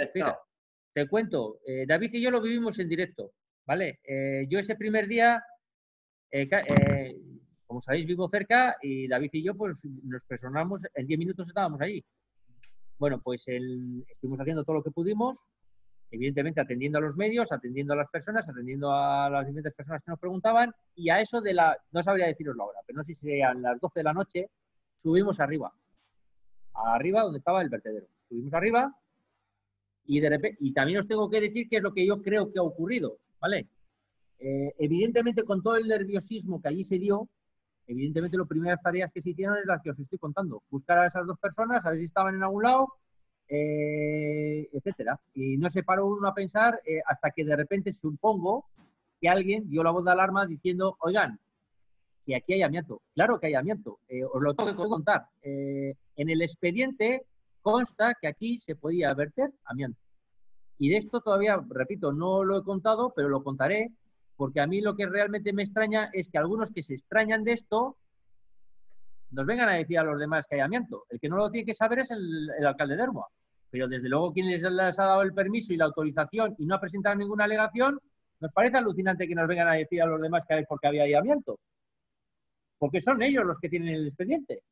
te cuento. David y yo lo vivimos en directo, ¿vale? Yo ese primer día, como sabéis, vivo cerca y David y yo pues nos personamos, en 10 minutos estábamos allí. Bueno, pues estuvimos haciendo todo lo que pudimos, evidentemente atendiendo a los medios, atendiendo a las personas, atendiendo a las diferentes personas que nos preguntaban, y a eso no sabría deciros la hora, pero no sé si serían las 12 de la noche, subimos arriba donde estaba el vertedero. Subimos arriba y de repente, y también os tengo que decir qué es lo que yo creo que ha ocurrido, ¿vale? Evidentemente con todo el nerviosismo que allí se dio, evidentemente las primeras tareas que se hicieron es las que os estoy contando, buscar a esas dos personas, a ver si estaban en algún lado, etcétera. Y no se paró uno a pensar hasta que de repente supongo que alguien dio la voz de alarma diciendo, oigan, que aquí hay amianto. Claro que hay amianto. Os lo tengo que contar. En el expediente consta que aquí se podía verter amianto. Y de esto todavía, repito, no lo he contado, pero lo contaré, porque a mí lo que realmente me extraña es que algunos que se extrañan de esto nos vengan a decir a los demás que hay amianto. El que no lo tiene que saber es el alcalde de Ermua. Pero desde luego quien les ha dado el permiso y la autorización y no ha presentado ninguna alegación, nos parece alucinante que nos vengan a decir a los demás que hay porque había ahí amianto. Porque son ellos los que tienen el expediente.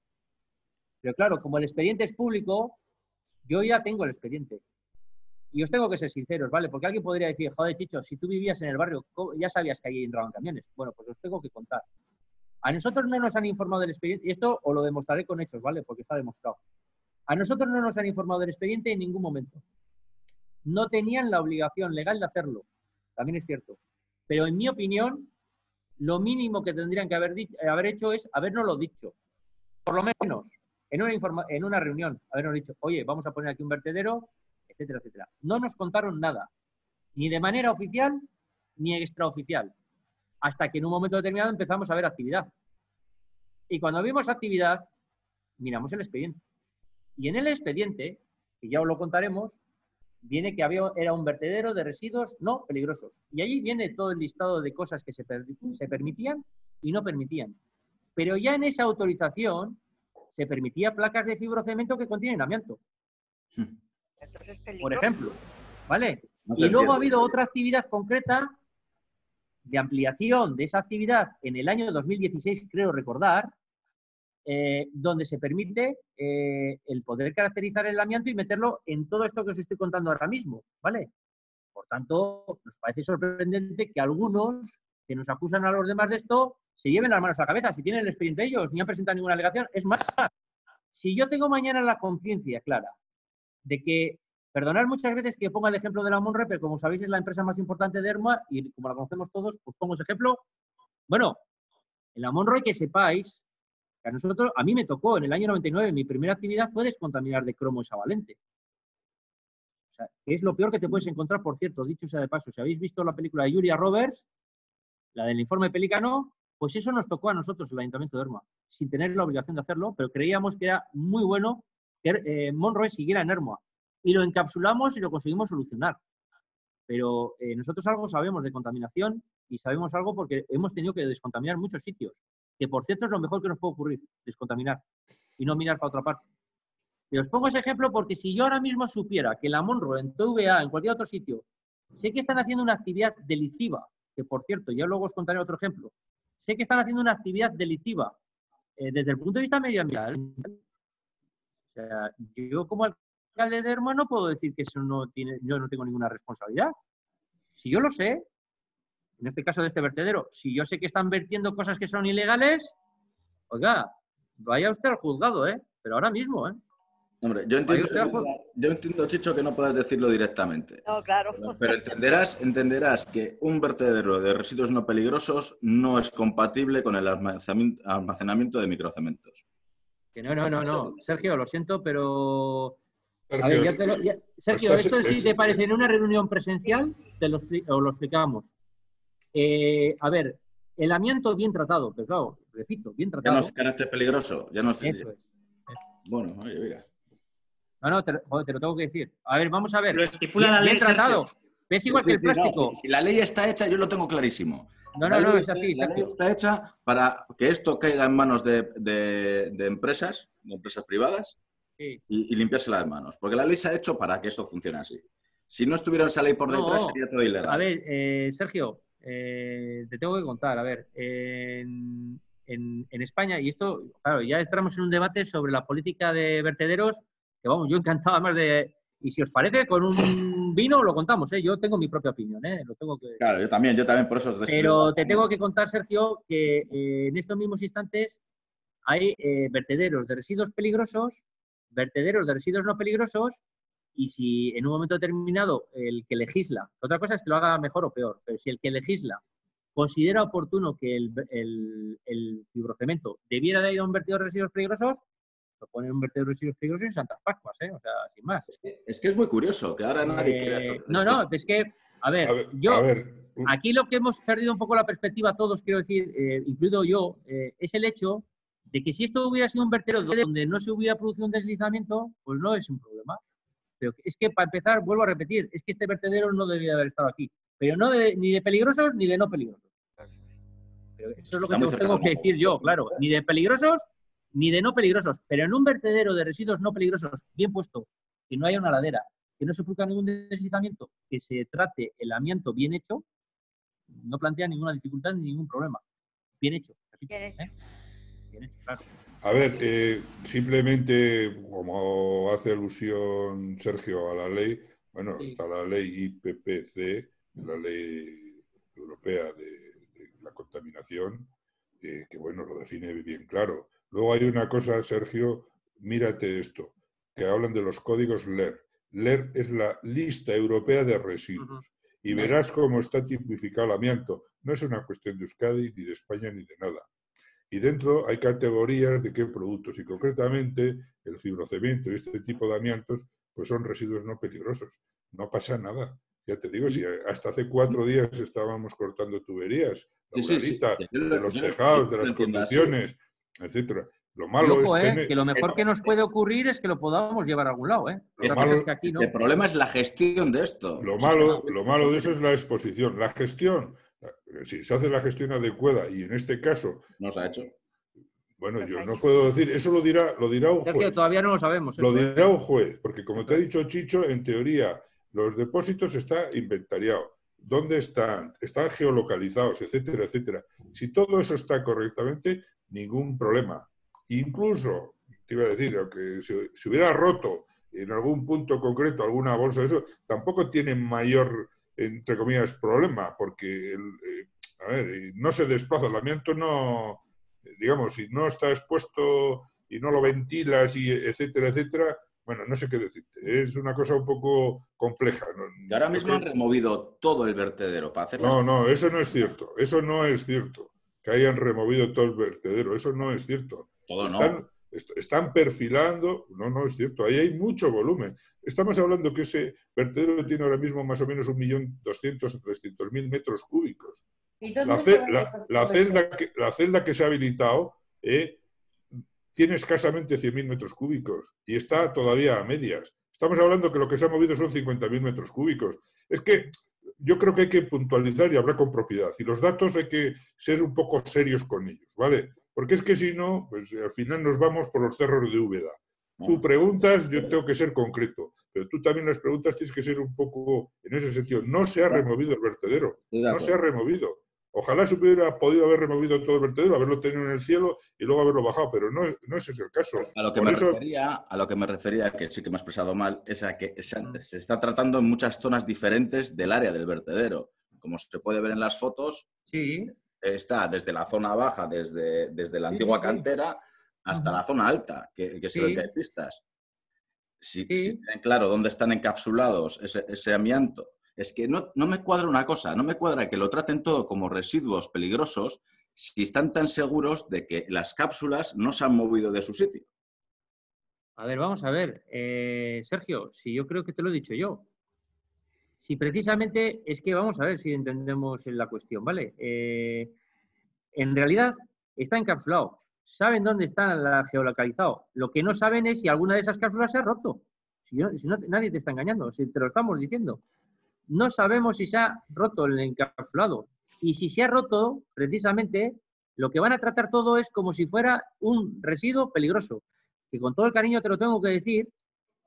Pero claro, como el expediente es público, yo ya tengo el expediente. Y os tengo que ser sinceros, ¿vale? Porque alguien podría decir, joder, Chicho, si tú vivías en el barrio, ya sabías que allí entraban camiones. Bueno, pues os tengo que contar. A nosotros no nos han informado del expediente, y esto os lo demostraré con hechos, ¿vale? Porque está demostrado. A nosotros no nos han informado del expediente en ningún momento. No tenían la obligación legal de hacerlo, también es cierto. Pero en mi opinión, lo mínimo que tendrían que haber hecho es habernoslo dicho. Por lo menos, en una reunión, habernos dicho, oye, vamos a poner aquí un vertedero, etcétera, etcétera. No nos contaron nada, ni de manera oficial, ni extraoficial. Hasta que en un momento determinado empezamos a ver actividad. Y cuando vimos actividad, miramos el expediente. Y en el expediente, que ya os lo contaremos, viene que era un vertedero de residuos no peligrosos. Y allí viene todo el listado de cosas que se permitían y no permitían. Pero ya en esa autorización se permitía placas de fibrocemento que contienen amianto. Por ejemplo, ¿vale? Y luego ha habido otra actividad concreta de ampliación de esa actividad en el año 2016, creo recordar, donde se permite el poder caracterizar el amianto y meterlo en todo esto que os estoy contando ahora mismo, ¿vale? Por tanto, nos parece sorprendente que algunos que nos acusan a los demás de esto se lleven las manos a la cabeza. Si tienen el expediente ellos, ni han presentado ninguna alegación. Es más, si yo tengo mañana la conciencia clara de que, perdonad muchas veces que ponga el ejemplo de la Monroe, pero como sabéis es la empresa más importante de ERMA y como la conocemos todos, pues pongo ese ejemplo. Bueno, en la Monroe que sepáis que a mí me tocó en el año 99, mi primera actividad fue descontaminar de cromo hexavalente. O sea, que es lo peor que te puedes encontrar, por cierto, dicho sea de paso. Si habéis visto la película de Julia Roberts, la del informe Pelícano, pues eso nos tocó a nosotros, el Ayuntamiento de ERMA, sin tener la obligación de hacerlo, pero creíamos que era muy bueno que Monroe siguiera en ERMA. Y lo encapsulamos y lo conseguimos solucionar. Pero nosotros algo sabemos de contaminación y sabemos algo porque hemos tenido que descontaminar muchos sitios. Que por cierto es lo mejor que nos puede ocurrir, descontaminar y no mirar para otra parte. Y os pongo ese ejemplo porque si yo ahora mismo supiera que la Monroe, en TVA, en cualquier otro sitio, sé que están haciendo una actividad delictiva, que por cierto, ya luego os contaré otro ejemplo, sé que están haciendo una actividad delictiva desde el punto de vista medioambiental. O sea, yo como alcalde de ERMA no puedo decir que eso yo no tengo ninguna responsabilidad. Si yo lo sé, en este caso de este vertedero, si yo sé que están vertiendo cosas que son ilegales, oiga, vaya usted al juzgado, pero ahora mismo, Hombre, yo entiendo, Chicho, que no puedes decirlo directamente. No, claro. Pero entenderás que un vertedero de residuos no peligrosos no es compatible con el almacenamiento de microcementos. Que no. Sergio, lo siento, pero... Sergio, a ver, Sergio, esto sí te parece en una reunión presencial, os lo explicamos. A ver, el amianto bien tratado, pero claro, repito, bien tratado. Ya no es carácter peligroso, ya no es... Eso es. Bueno, oye, mira. No, te lo tengo que decir. A ver, vamos a ver. Lo estipula la ley, bien tratado. ¿Ves igual que el plástico? Si la ley está hecha, yo lo tengo clarísimo. No, es así, La ley está hecha para que esto caiga en manos de empresas privadas, sí, y limpiarse las manos. Porque la ley se ha hecho para que esto funcione así. Si no estuviera esa ley por detrás, sería todo ilegal. A ver, Sergio, te tengo que contar. A ver, en España, y esto, claro, ya entramos en un debate sobre la política de vertederos, que vamos, yo encantado más de... Y si os parece, con un vino lo contamos, Yo tengo mi propia opinión, Lo tengo que... Claro, yo también, por eso... Pero te tengo que contar, Sergio, que en estos mismos instantes hay vertederos de residuos peligrosos, vertederos de residuos no peligrosos, y si en un momento determinado el que legisla, otra cosa es que lo haga mejor o peor, pero si el que legisla considera oportuno que el fibrocemento debiera de ir a un vertedero de residuos peligrosos, lo ponen un vertedero de residuos peligrosos en Santas Pascuas, O sea, sin más. Es que es muy curioso, que ahora nadie quiera esto. Es que, aquí lo que hemos perdido un poco la perspectiva todos, quiero decir, incluido yo, es el hecho de que si esto hubiera sido un vertedero donde no se hubiera producido un deslizamiento, pues no es un problema. Pero es que, para empezar, vuelvo a repetir, es que este vertedero no debería haber estado aquí. Pero no ni de peligrosos ni de no peligrosos. Pero eso es lo que tengo que decir yo, claro. Ni de peligrosos ni de no peligrosos. Pero en un vertedero de residuos no peligrosos, bien puesto, que no haya una ladera, que no se produzca ningún deslizamiento, que se trate el amianto bien hecho, no plantea ninguna dificultad ni ningún problema. Bien hecho. Bien hecho, claro. A ver, simplemente, como hace alusión Sergio a la ley, bueno, sí, está la ley IPPC, la ley europea de la contaminación, que bueno, lo define bien claro. Luego hay una cosa, Sergio, mírate esto, que hablan de los códigos LER. LER es la lista europea de residuos. y verás cómo está tipificado el amianto. No es una cuestión de Euskadi, ni de España, ni de nada. Y dentro hay categorías de qué productos, y concretamente el fibrocemento y este tipo de amiantos pues son residuos no peligrosos. No pasa nada. Ya te digo, si hasta hace 4 días estábamos cortando tuberías, la uralita, de los tejados, de las conducciones, etcétera. Lo malo es que lo mejor que nos puede ocurrir es que lo podamos llevar a algún lado. El problema es la gestión de esto. Lo malo de eso es la exposición. La gestión, si se hace la gestión adecuada, y en este caso no se ha hecho. Bueno, yo no puedo decir, eso lo dirá un juez. Todavía no lo sabemos. Lo dirá un juez, porque como te ha dicho Chicho, en teoría los depósitos están inventariados. ¿Dónde están? Están geolocalizados, etcétera, etcétera. Si todo eso está correctamente, ningún problema. Incluso, te iba a decir, aunque se hubiera roto en algún punto concreto alguna bolsa de eso, tampoco tiene mayor, entre comillas, problema, porque no se desplaza, el amianto no, digamos, si no está expuesto y no lo ventilas, y etcétera, etcétera, bueno, no sé qué decirte. Es una cosa un poco compleja. Y ahora mismo han removido todo el vertedero para hacer No, eso no es cierto. Eso no es cierto. Que hayan removido todo el vertedero. Eso no es cierto. Están perfilando. No es cierto. Ahí hay mucho volumen. Estamos hablando que ese vertedero tiene ahora mismo más o menos 1.200.000 o 300.000 metros cúbicos. La celda que se ha habilitado tiene escasamente 100.000 metros cúbicos y está todavía a medias. Estamos hablando que lo que se ha movido son 50.000 metros cúbicos. Es que yo creo que hay que puntualizar y hablar con propiedad. Y los datos hay que ser un poco serios con ellos, ¿vale? Porque es que si no, pues al final nos vamos por los cerros de Úbeda. Tú preguntas, yo tengo que ser concreto, pero tú también las preguntas tienes que ser un poco en ese sentido. No se ha removido el vertedero, no se ha removido. Ojalá se hubiera podido haber removido todo el vertedero, haberlo tenido en el cielo y luego haberlo bajado, pero no ese es el caso. A lo que me refería, que sí que me he expresado mal, es a que se está tratando en muchas zonas diferentes del área del vertedero. Como se puede ver en las fotos, está desde la zona baja, desde la antigua cantera, hasta la zona alta, que se ve que hay pistas. Si tienen claro dónde están encapsulados ese amianto. Es que no me cuadra una cosa, no me cuadra que lo traten todo como residuos peligrosos si están tan seguros de que las cápsulas no se han movido de su sitio. A ver, vamos a ver. Sergio, si yo creo que te lo he dicho yo. Si precisamente es que vamos a ver si entendemos la cuestión, ¿vale? En realidad está encapsulado. Saben dónde está geolocalizado. Lo que no saben es si alguna de esas cápsulas se ha roto. Si no, nadie te está engañando, si te lo estamos diciendo. No sabemos si se ha roto el encapsulado. Y si se ha roto, precisamente, lo que van a tratar todo es como si fuera un residuo peligroso. Que con todo el cariño te lo tengo que decir,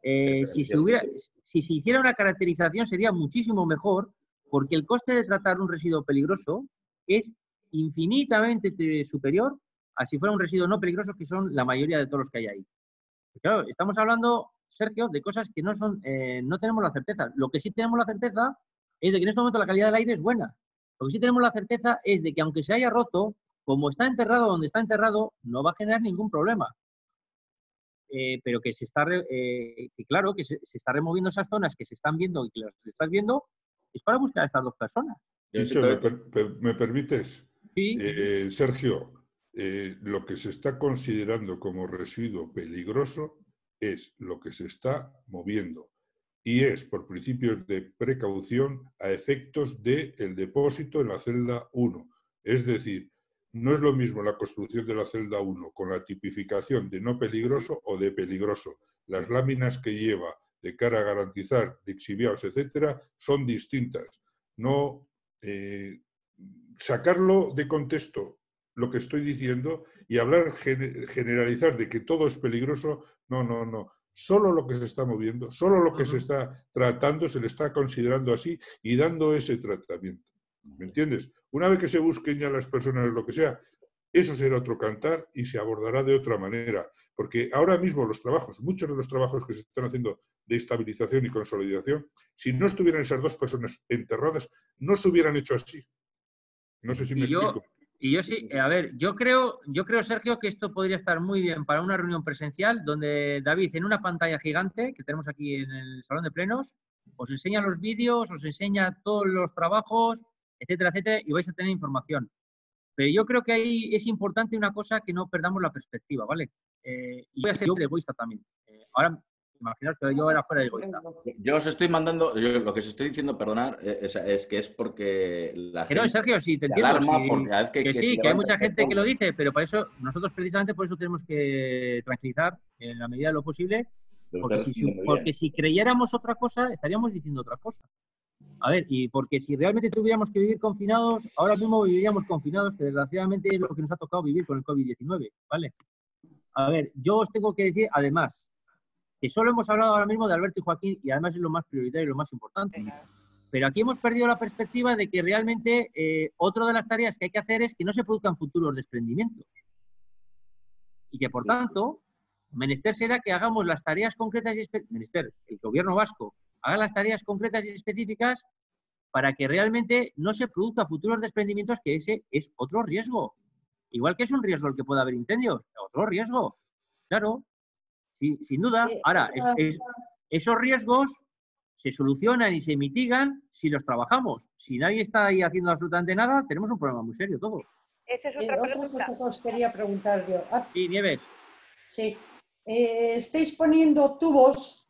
si se hiciera una caracterización sería muchísimo mejor, porque el coste de tratar un residuo peligroso es infinitamente superior a si fuera un residuo no peligroso, que son la mayoría de todos los que hay ahí. Claro, estamos hablando, Sergio, de cosas que no son, no tenemos la certeza. Lo que sí tenemos la certeza es de que en este momento la calidad del aire es buena. Lo que sí tenemos la certeza es de que aunque se haya roto, como está enterrado donde está enterrado, no va a generar ningún problema. Pero que se está, claro, que se está removiendo esas zonas que se están viendo y que las estás viendo, es para buscar a estas dos personas. Dicho, ¿me permites? Sí. Sergio, lo que se está considerando como residuo peligroso es lo que se está moviendo y es por principios de precaución a efectos del depósito en la celda 1. Es decir, no es lo mismo la construcción de la celda 1 con la tipificación de no peligroso o de peligroso. Las láminas que lleva de cara a garantizar lixiviados, etcétera, son distintas. No sacarlo de contexto lo que estoy diciendo y hablar, generalizar de que todo es peligroso, no. Solo lo que se está moviendo, solo lo que se está tratando, se le está considerando así y dando ese tratamiento. ¿Me entiendes? Una vez que se busquen ya las personas lo que sea, eso será otro cantar y se abordará de otra manera. Porque ahora mismo muchos de los trabajos que se están haciendo de estabilización y consolidación, si no estuvieran esas dos personas enterradas, no se hubieran hecho así. No sé si me explico. Y yo sí, a ver, yo creo, Sergio, que esto podría estar muy bien para una reunión presencial donde, David, en una pantalla gigante que tenemos aquí en el salón de plenos, os enseña los vídeos, os enseña todos los trabajos, etcétera, etcétera, y vais a tener información. Pero yo creo que ahí es importante una cosa, que no perdamos la perspectiva, ¿vale? Y voy a ser yo egoísta también. Ahora, imaginaos que yo era fuera egoísta. Yo os estoy mandando, lo que os estoy diciendo, perdonar, es que es porque la gente... Pero Sergio, sí, te entiendo. Alarma Sí, porque cada vez que sí, que hay mucha gente que lo dice, pero para eso, nosotros precisamente por eso tenemos que tranquilizar en la medida de lo posible, porque si creyéramos otra cosa, estaríamos diciendo otra cosa. A ver, y porque si realmente tuviéramos que vivir confinados, ahora mismo viviríamos confinados, que desgraciadamente es lo que nos ha tocado vivir con el COVID-19, ¿vale? A ver, yo os tengo que decir, además, que solo hemos hablado ahora mismo de Alberto y Joaquín, y además es lo más prioritario y lo más importante. Pero aquí hemos perdido la perspectiva de que realmente otra de las tareas que hay que hacer es que no se produzcan futuros desprendimientos. Y que, por tanto, menester será que hagamos las tareas concretas y menester, el gobierno vasco haga las tareas concretas y específicas para que realmente no se produzcan futuros desprendimientos, que ese es otro riesgo. Igual que es un riesgo el que pueda haber incendios, otro riesgo. Claro, sí, sin duda. Ahora, esos riesgos se solucionan y se mitigan si los trabajamos. Si nadie está ahí haciendo absolutamente nada, tenemos un problema muy serio todos. Esa es otra Otra cosa que os quería preguntar yo. Sí, Nieves. Sí. Estáis poniendo tubos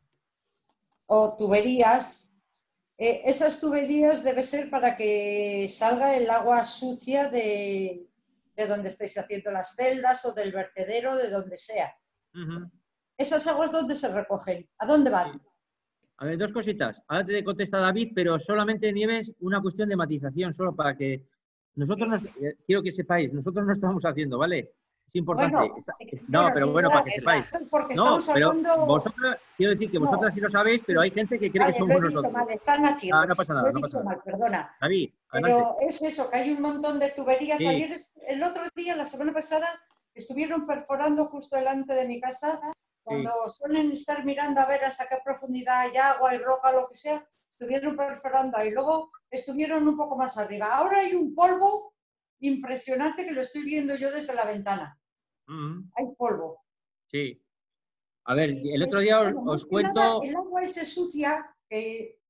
o tuberías. Esas tuberías debe ser para que salga el agua sucia de donde estáis haciendo las celdas o del vertedero, de donde sea. ¿Esas aguas dónde se recogen? ¿A dónde van? A ver, dos cositas. Ahora te contesta David, pero solamente, Nieves, una cuestión de matización, solo para que nosotros, quiero que sepáis, nosotros no estamos haciendo, ¿vale? Es importante. Bueno, pero bueno, para que sepáis. Porque no, estamos pero hablando... vosotras, quiero decir que vosotras sí lo sabéis, pero hay gente que cree que somos nosotros. Lo he dicho mal, están haciendo. No pasa nada, Lo he dicho mal, perdona. David, pero es eso, que hay un montón de tuberías. Sí. Ayer, el otro día, la semana pasada, estuvieron perforando justo delante de mi casa, cuando suelen estar mirando a ver hasta qué profundidad hay agua y roca, lo que sea, estuvieron perforando ahí. Luego estuvieron un poco más arriba. Ahora hay un polvo impresionante que lo estoy viendo yo desde la ventana. Hay polvo. Sí. A ver, el otro día os cuento... El agua ese sucia que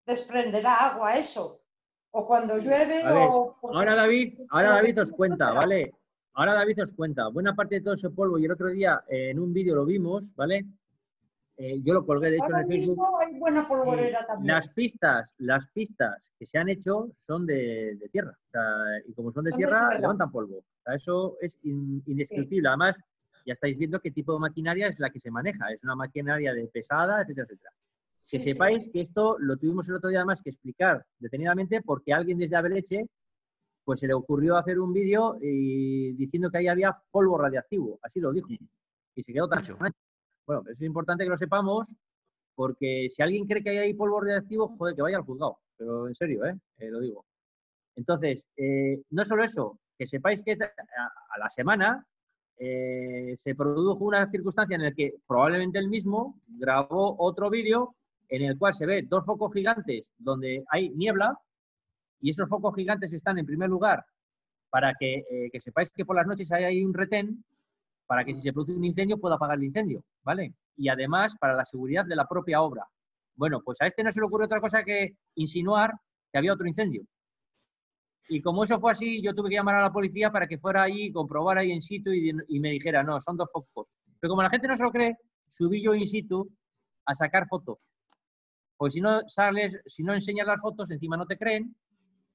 desprenderá agua, eso. O cuando llueve o... Ahora David os cuenta, ¿vale? Ahora David os cuenta. Buena parte de todo ese polvo, y el otro día en un vídeo lo vimos, ¿vale? Yo lo colgué, de hecho, en el Facebook. Hay buena polvorera también. Las pistas que se han hecho son de tierra. O sea, y como son de tierra, levantan polvo. O sea, eso es indescriptible. Además, ya estáis viendo qué tipo de maquinaria es la que se maneja. Es una maquinaria de pesada, etcétera, etcétera. Que sepáis que esto lo tuvimos el otro día más que explicar detenidamente, porque alguien desde Abeleche pues se le ocurrió hacer un vídeo diciendo que ahí había polvo radiactivo. Así lo dijo. Y se quedó tacho. Bueno, es importante que lo sepamos, porque si alguien cree que hay ahí polvo radiactivo, joder, que vaya al juzgado. Pero en serio, lo digo. Entonces, no solo eso, que sepáis que a la semana se produjo una circunstancia en la que probablemente él mismo grabó otro vídeo en el cual se ve dos focos gigantes donde hay niebla, y esos focos gigantes están en primer lugar para que sepáis que por las noches hay ahí un retén para que si se produce un incendio pueda apagar el incendio, ¿vale? Y además para la seguridad de la propia obra. Bueno, pues a este no se le ocurre otra cosa que insinuar que había otro incendio. Y como eso fue así, yo tuve que llamar a la policía para que fuera allí, comprobara ahí in situ y me dijera, no, son dos focos. Pero como la gente no se lo cree, subí yo in situ a sacar fotos. Pues si no enseñas las fotos, encima no te creen.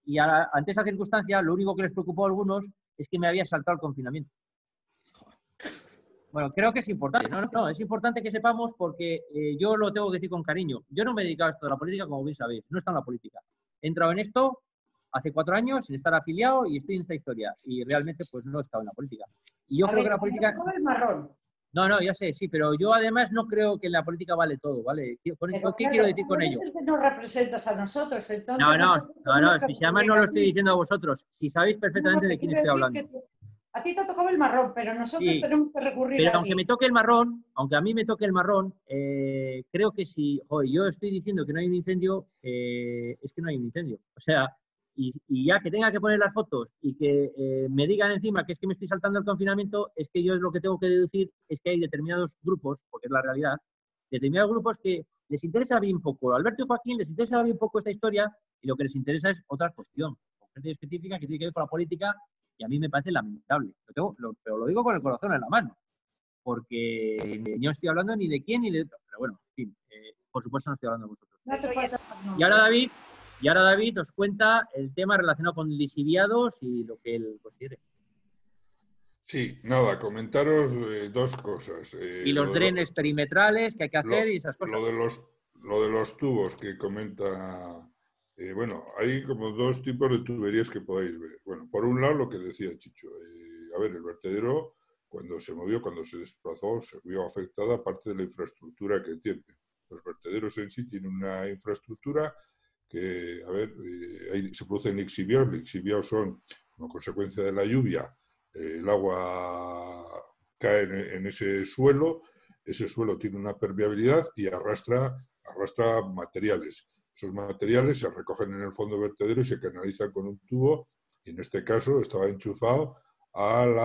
Y ante esa circunstancia, lo único que les preocupó a algunos es que me había saltado el confinamiento. Bueno, creo que es importante. No, es importante que sepamos, porque yo lo tengo que decir con cariño. Yo no me he dedicado a esto de la política, como bien sabéis. No he estado en la política. He entrado en esto hace 4 años sin estar afiliado y estoy en esta historia. Y realmente, pues no he estado en la política. Y yo creo que la política... el marrón. No, ya sé, sí, pero yo además no creo que la política vale todo, ¿vale? ¿Qué quiero decir con ello? Es que no representas a nosotros, entonces... No, si además no lo estoy diciendo a vosotros, si sabéis perfectamente de quién estoy hablando. A ti te ha tocado el marrón, pero nosotros tenemos que recurrir pero a ti. aunque me toque el marrón, aunque a mí me toque el marrón, creo que si yo estoy diciendo que no hay un incendio, es que no hay un incendio. O sea, y ya que tenga que poner las fotos y que me digan encima que es que me estoy saltando el confinamiento, es que yo lo que tengo que deducir es que hay determinados grupos, porque es la realidad, determinados grupos que les interesa bien poco. Alberto y Joaquín les interesa bien poco esta historia y lo que les interesa es otra cuestión concreta y específica que tiene que ver con la política y a mí me parece lamentable. Pero lo digo con el corazón en la mano, porque no estoy hablando ni de quién ni de... Pero bueno, en fin, por supuesto no estoy hablando de vosotros. No te falta Y ahora David os cuenta el tema relacionado con lisiviados y lo que él considere. Sí, nada, comentaros dos cosas. Y los drenes perimetrales que hay que hacer y esas cosas. Lo de los tubos que comenta... bueno, hay como dos tipos de tuberías que podéis ver. Bueno, por un lado lo que decía Chicho. A ver, el vertedero cuando se movió, cuando se desplazó, se vio afectada parte de la infraestructura que tiene. Los vertederos en sí tienen una infraestructura que, a ver, ahí se producen lixiviados. Lixiviados son, como consecuencia de la lluvia, el agua cae en ese suelo tiene una permeabilidad y arrastra materiales. Esos materiales se recogen en el fondo vertedero y se canalizan con un tubo, y en este caso estaba enchufado al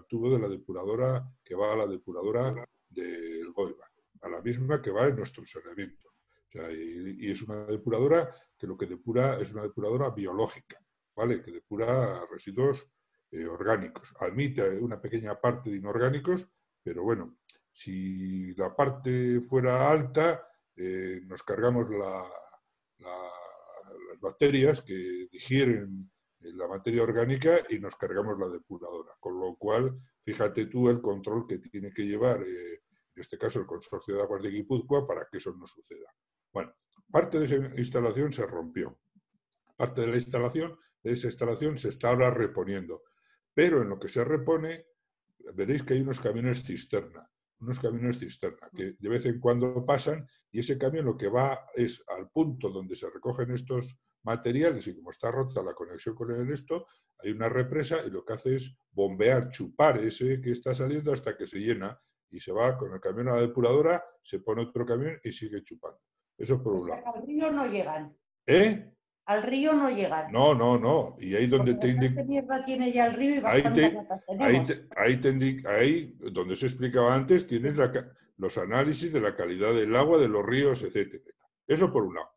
tubo de la depuradora que va a la depuradora del Goiba, a la misma que va en nuestro saneamiento. O sea, y es una depuradora que lo que depura es una depuradora biológica, ¿vale? Que depura residuos orgánicos. Admite una pequeña parte de inorgánicos, pero bueno, si la parte fuera alta, nos cargamos las bacterias que digieren la materia orgánica y nos cargamos la depuradora. Con lo cual, fíjate tú el control que tiene que llevar, en este caso el Consorcio de Aguas de Guipúzcoa, para que eso no suceda. Bueno, parte de esa instalación se rompió. Parte de esa instalación se está ahora reponiendo. Pero en lo que se repone, veréis que hay unos camiones cisterna que de vez en cuando pasan, y ese camión lo que va es al punto donde se recogen estos materiales, y como está rota la conexión con el esto, hay una represa y lo que hace es bombear, chupar ese que está saliendo hasta que se llena, y se va con el camión a la depuradora, se pone otro camión y sigue chupando. Eso por un lado. Al río no llegan. ¿Eh? Al río no llegan. No. Y ahí donde te indica... mierda tiene ya el río y bastantes ratas tenemos. Ahí donde se explicaba antes, tienes los análisis de la calidad del agua, de los ríos, etc. Eso por un lado.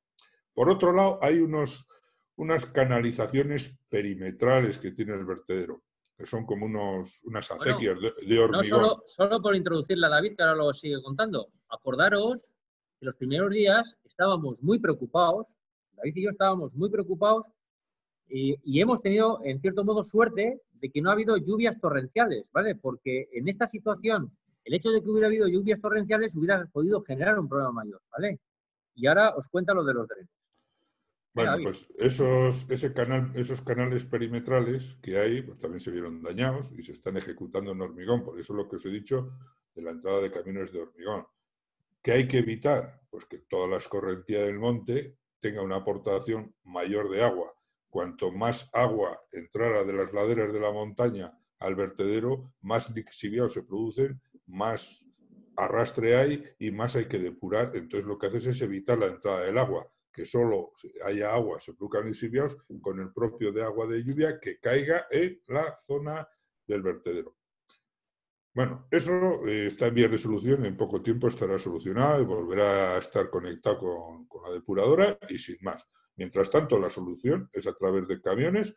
Por otro lado, hay unas canalizaciones perimetrales que tiene el vertedero, que son como unas acequias de hormigón. No solo por introducirla a David, que ahora lo sigue contando. Acordaros que los primeros días estábamos muy preocupados, David y yo estábamos muy preocupados y hemos tenido, en cierto modo, suerte de que no ha habido lluvias torrenciales, ¿vale? Porque en esta situación, el hecho de que hubiera habido lluvias torrenciales hubiera podido generar un problema mayor, ¿vale? Y ahora os cuento lo de los drenes. Bueno, pues esos canales perimetrales que hay, pues también se vieron dañados y se están ejecutando en hormigón. Por eso lo que os he dicho de la entrada de camiones de hormigón. ¿Qué hay que evitar? Pues que toda la escorrentía del monte tenga una aportación mayor de agua. Cuanto más agua entrara de las laderas de la montaña al vertedero, más lixiviados se producen, más arrastre hay y más hay que depurar. Entonces lo que haces es evitar la entrada del agua, que solo haya agua, se produzcan lixiviados con el propio de agua de lluvia que caiga en la zona del vertedero. Bueno, eso está en vías de solución, en poco tiempo estará solucionado y volverá a estar conectado con la depuradora y sin más. Mientras tanto, la solución es a través de camiones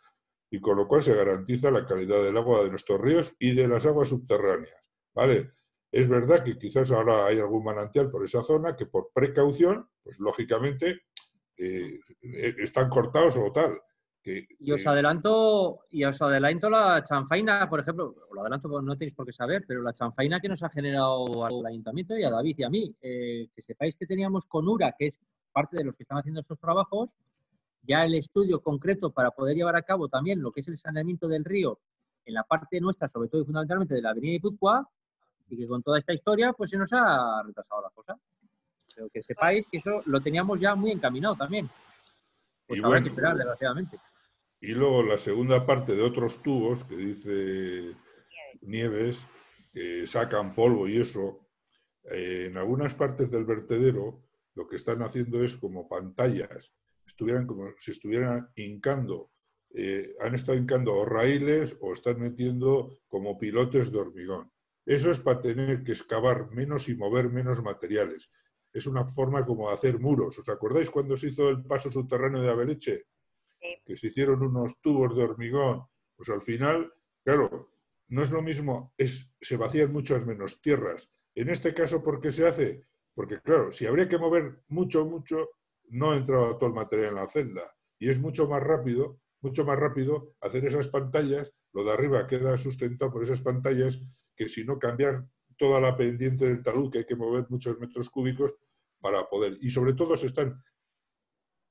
y con lo cual se garantiza la calidad del agua de nuestros ríos y de las aguas subterráneas, ¿vale? Es verdad que quizás ahora hay algún manantial por esa zona que por precaución, pues lógicamente están cortados o tal. Y os adelanto la chanfaina, por ejemplo, os lo adelanto porque no tenéis por qué saber, pero la chanfaina que nos ha generado al Ayuntamiento y a David y a mí, que sepáis que teníamos con URA, que es parte de los que están haciendo estos trabajos, ya el estudio concreto para poder llevar a cabo también lo que es el saneamiento del río en la parte nuestra, sobre todo y fundamentalmente de la avenida Guipúzcoa, y que con toda esta historia pues se nos ha retrasado la cosa. Pero que sepáis que eso lo teníamos ya muy encaminado también. Pues habrá que esperar, desgraciadamente. Y luego la segunda parte de otros tubos, que dice Nieves, que sacan polvo y eso, en algunas partes del vertedero lo que están haciendo es como pantallas, como si estuvieran hincando, han estado hincando o raíles o están metiendo como pilotes de hormigón. Eso es para tener que excavar menos y mover menos materiales. Es una forma como de hacer muros. ¿Os acordáis cuando se hizo el paso subterráneo de Abeleche? Que se hicieron unos tubos de hormigón. Pues al final, claro, no es lo mismo, se vacían muchas menos tierras. En este caso, ¿por qué se hace? Porque, claro, si habría que mover mucho, no entraba todo el material en la celda. Y es mucho más rápido hacer esas pantallas, lo de arriba queda sustentado por esas pantallas, que si no cambiar toda la pendiente del talud, que hay que mover muchos metros cúbicos para poder. Y sobre todo se están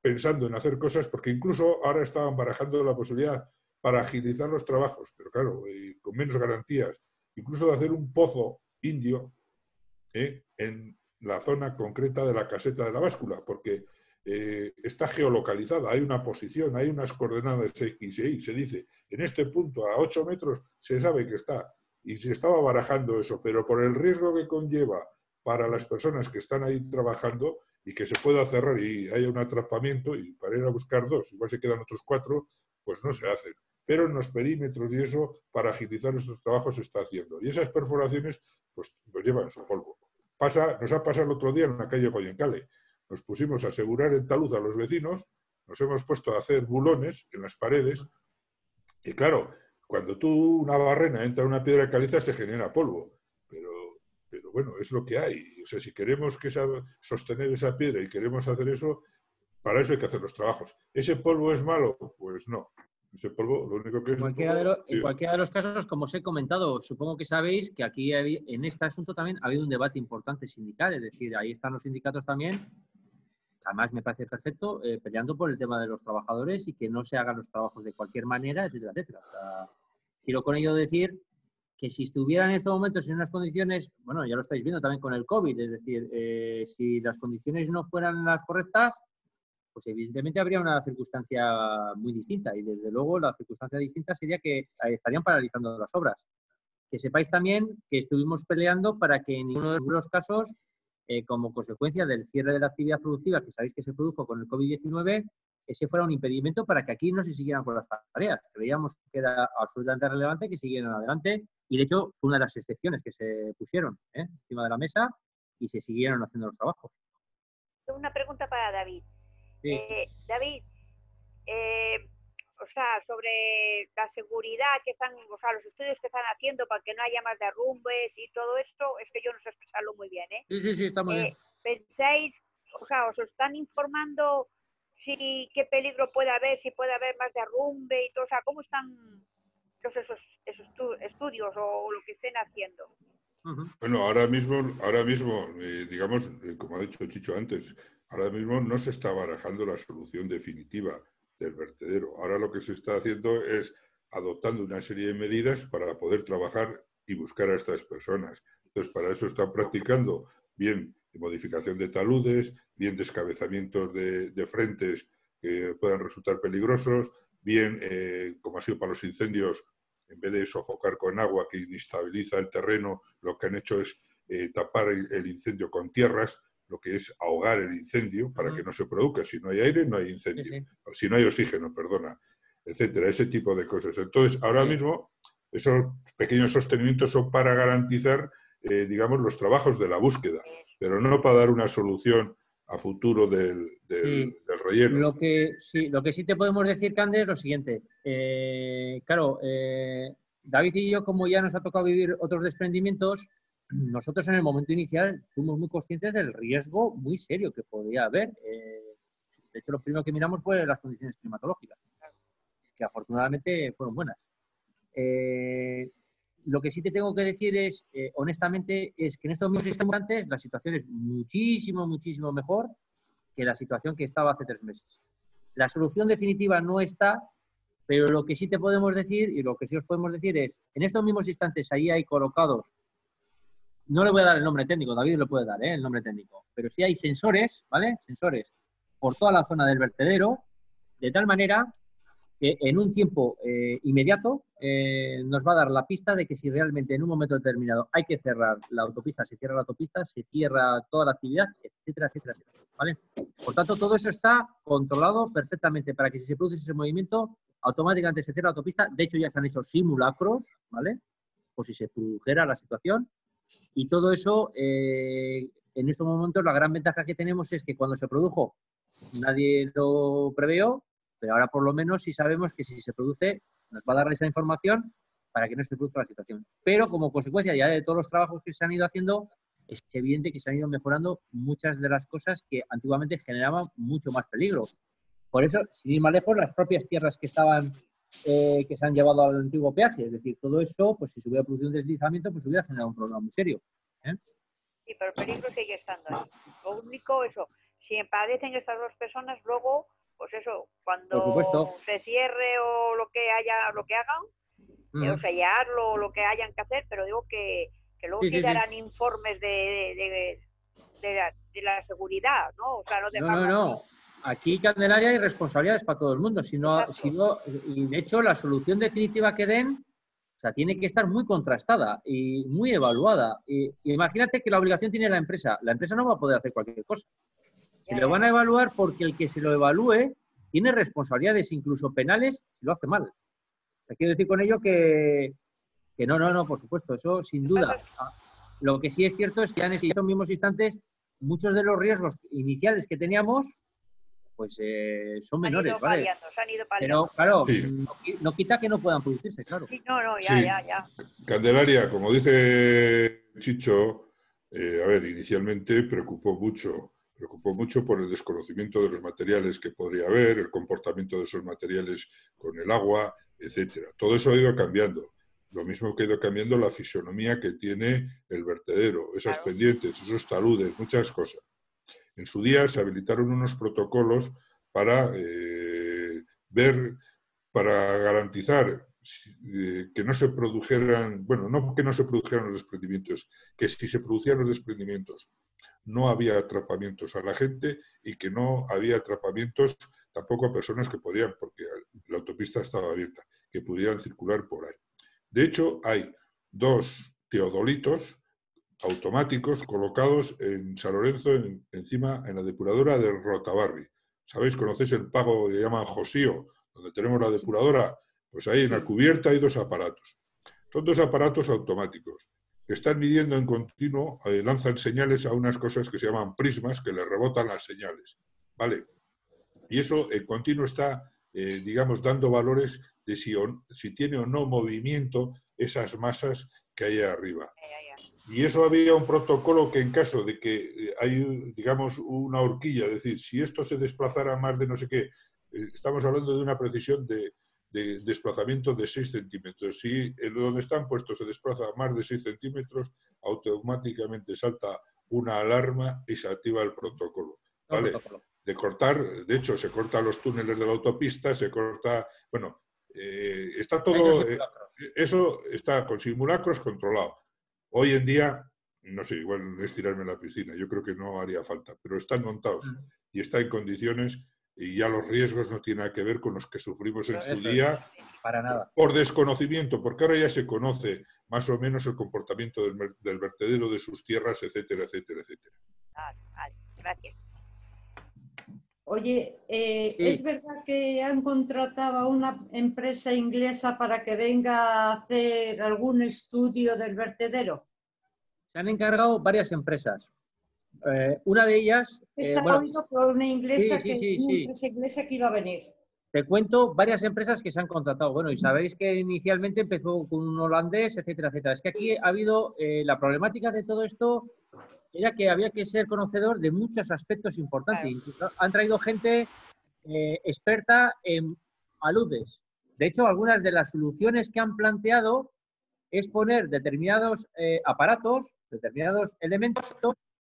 pensando en hacer cosas, porque incluso ahora estaban barajando la posibilidad para agilizar los trabajos, pero claro, con menos garantías, incluso de hacer un pozo indio en la zona concreta de la caseta de la báscula, porque está geolocalizada, hay una posición, hay unas coordenadas X y Y, se dice, en este punto a 8 metros se sabe que está, y se estaba barajando eso, pero por el riesgo que conlleva para las personas que están ahí trabajando y que se pueda cerrar y haya un atrapamiento, y para ir a buscar 2, igual se quedan otros 4, pues no se hacen. Pero en los perímetros y eso, para agilizar estos trabajos se está haciendo. Y esas perforaciones, pues llevan su polvo. Nos ha pasado el otro día en la calle Goyencale. Nos pusimos a asegurar el talud a los vecinos, nos hemos puesto a hacer bulones en las paredes, y claro, cuando una barrena entra en una piedra caliza se genera polvo, pero bueno, es lo que hay. O sea, si queremos sostener esa piedra y queremos hacer eso, para eso hay que hacer los trabajos. ¿Ese polvo es malo? Pues no. Ese polvo, lo único que es... En cualquiera de los casos, como os he comentado, supongo que sabéis que aquí en este asunto también ha habido un debate importante sindical, es decir, ahí están los sindicatos también, que además me parece perfecto, peleando por el tema de los trabajadores y que no se hagan los trabajos de cualquier manera, etcétera, etcétera. O sea, quiero con ello decir que si estuvieran en estos momentos en unas condiciones, bueno, ya lo estáis viendo también con el COVID, es decir, si las condiciones no fueran las correctas, pues evidentemente habría una circunstancia muy distinta y desde luego la circunstancia distinta sería que estarían paralizando las obras. Que sepáis también que estuvimos peleando para que en ninguno de los casos, como consecuencia del cierre de la actividad productiva que sabéis que se produjo con el COVID-19, ese fuera un impedimento para que aquí no se siguieran con las tareas. Creíamos que era absolutamente relevante que siguieran adelante y de hecho fue una de las excepciones que se pusieron encima de la mesa y se siguieron haciendo los trabajos. Una pregunta para David. Sí. David, o sea, sobre la seguridad que están, o sea, los estudios que están haciendo para que no haya más derrumbes y todo esto, es que yo no sé expresarlo muy bien, ¿eh? Sí, está muy bien. ¿Pensáis, o sea, os están informando qué peligro puede haber, si puede haber más derrumbe y todo, o sea, cómo están esos estudios o lo que estén haciendo? Bueno, ahora mismo, digamos, como ha dicho Chicho antes, ahora mismo no se está barajando la solución definitiva del vertedero. Ahora lo que se está haciendo es adoptando una serie de medidas para poder trabajar y buscar a estas personas. Entonces, para eso están practicando bien modificación de taludes, bien descabezamientos de frentes que puedan resultar peligrosos, bien, como ha sido para los incendios, en vez de sofocar con agua que inestabiliza el terreno, lo que han hecho es tapar el incendio con tierras, lo que es ahogar el incendio para que no se produzca. Si no hay aire, no hay incendio. Sí. Si no hay oxígeno, perdona, etcétera. Ese tipo de cosas. Entonces, ahora mismo, esos pequeños sostenimientos son para garantizar, digamos, los trabajos de la búsqueda, pero no para dar una solución a futuro del relleno. Lo que sí te podemos decir, Cande, es lo siguiente. Claro, David y yo, como ya nos ha tocado vivir otros desprendimientos, nosotros en el momento inicial fuimos muy conscientes del riesgo muy serio que podía haber. De hecho, lo primero que miramos fue las condiciones climatológicas, que afortunadamente fueron buenas. Lo que sí te tengo que decir es, honestamente, es que en estos mismos instantes la situación es muchísimo mejor que la situación que estaba hace 3 meses. La solución definitiva no está, pero lo que sí te podemos decir y lo que sí os podemos decir es, en estos mismos instantes ahí hay colocados, no le voy a dar el nombre técnico, David lo puede dar, el nombre técnico, pero sí hay sensores, ¿vale? Sensores por toda la zona del vertedero, de tal manera que en un tiempo inmediato nos va a dar la pista de que si realmente en un momento determinado hay que cerrar la autopista, se cierra la autopista, se cierra toda la actividad, etcétera, etcétera, etcétera, ¿vale? Por tanto, todo eso está controlado perfectamente para que si se produce ese movimiento, automáticamente se cierra la autopista. De hecho, ya se han hecho simulacros, ¿vale? por si se produjera la situación. Y todo eso, en estos momentos, la gran ventaja que tenemos es que cuando se produjo, nadie lo preveó, pero ahora por lo menos sí sabemos que si se produce, nos va a dar esa información para que no se produzca la situación. Pero como consecuencia ya de todos los trabajos que se han ido haciendo, es evidente que se han ido mejorando muchas de las cosas que antiguamente generaban mucho más peligro. Por eso, sin ir más lejos, las propias tierras que estaban, que se han llevado al antiguo peaje, es decir, todo eso, pues si se hubiera producido un deslizamiento, pues hubiera generado un problema muy serio. Sí, pero el peligro sigue estando ahí. Lo único, eso, si padecen estas dos personas, luego, pues eso, cuando se cierre o lo que hagan, o sellarlo o lo que hayan que hacer, pero digo que luego sí darán informes de la seguridad, ¿no? O sea, no dejarlo. No. Aquí, Candelaria, hay responsabilidades para todo el mundo. Y de hecho, la solución definitiva que den, o sea, tiene que estar muy contrastada y muy evaluada. Y imagínate que la obligación tiene la empresa. La empresa no va a poder hacer cualquier cosa. Se lo van a evaluar porque el que se lo evalúe tiene responsabilidades, incluso penales, si lo hace mal. O sea, quiero decir con ello que no, por supuesto, eso sin duda. Lo que sí es cierto es que en estos mismos instantes muchos de los riesgos iniciales que teníamos pues son menores, ¿vale? Se han ido paliando. Pero claro, no quita que no puedan producirse, claro. Sí, ya. Candelaria, como dice Chicho, a ver, inicialmente preocupó mucho por el desconocimiento de los materiales que podría haber, el comportamiento de esos materiales con el agua, etcétera. Todo eso ha ido cambiando. Lo mismo que ha ido cambiando la fisonomía que tiene el vertedero, esas pendientes, esos taludes, muchas cosas. En su día se habilitaron unos protocolos para para garantizar que no se produjeran, bueno, no que no se produjeran los desprendimientos, que si se producían los desprendimientos no había atrapamientos a la gente y que no había atrapamientos tampoco a personas que podían, porque la autopista estaba abierta, que pudieran circular por ahí. De hecho, hay 2 teodolitos automáticos colocados en San Lorenzo, encima en la depuradora de Rotabarri. ¿Sabéis? ¿Conocéis el pago que llaman Josío, donde tenemos la depuradora? Pues ahí en la cubierta hay 2 aparatos. Son 2 aparatos automáticos que están midiendo en continuo, lanzan señales a unas cosas que se llaman prismas, que le rebotan las señales. ¿Vale? Y eso en continuo está, digamos, dando valores de si tiene o no movimiento esas masas que hay arriba. Y eso había un protocolo que en caso de que hay, digamos, una horquilla, es decir, si esto se desplazara más de no sé qué, estamos hablando de una precisión de desplazamiento de 6 centímetros. Si donde están puestos se desplaza más de 6 centímetros, automáticamente salta una alarma y se activa el protocolo. ¿Vale? De cortar, de hecho, se cortan los túneles de la autopista, se corta, bueno, está todo, eso está con simulacros controlado. Hoy en día, no sé, igual es tirarme a la piscina, yo creo que no haría falta, pero están montados y está en condiciones y ya los riesgos no tienen nada que ver con los que sufrimos en su día. Para nada. Por desconocimiento, porque ahora ya se conoce más o menos el comportamiento del vertedero, de sus tierras, etcétera, etcétera, etcétera. Vale, gracias. Oye, ¿es verdad que han contratado a una empresa inglesa para que venga a hacer algún estudio del vertedero? Se han encargado varias empresas. Una de ellas... oído por una empresa inglesa que iba a venir. Te cuento varias empresas que se han contratado. Bueno, y sabéis que inicialmente empezó con un holandés, etcétera, etcétera. Es que aquí ha habido la problemática de todo esto, era que había que ser conocedor de muchos aspectos importantes. Incluso han traído gente experta en aludes. De hecho, algunas de las soluciones que han planteado es poner determinados aparatos, determinados elementos,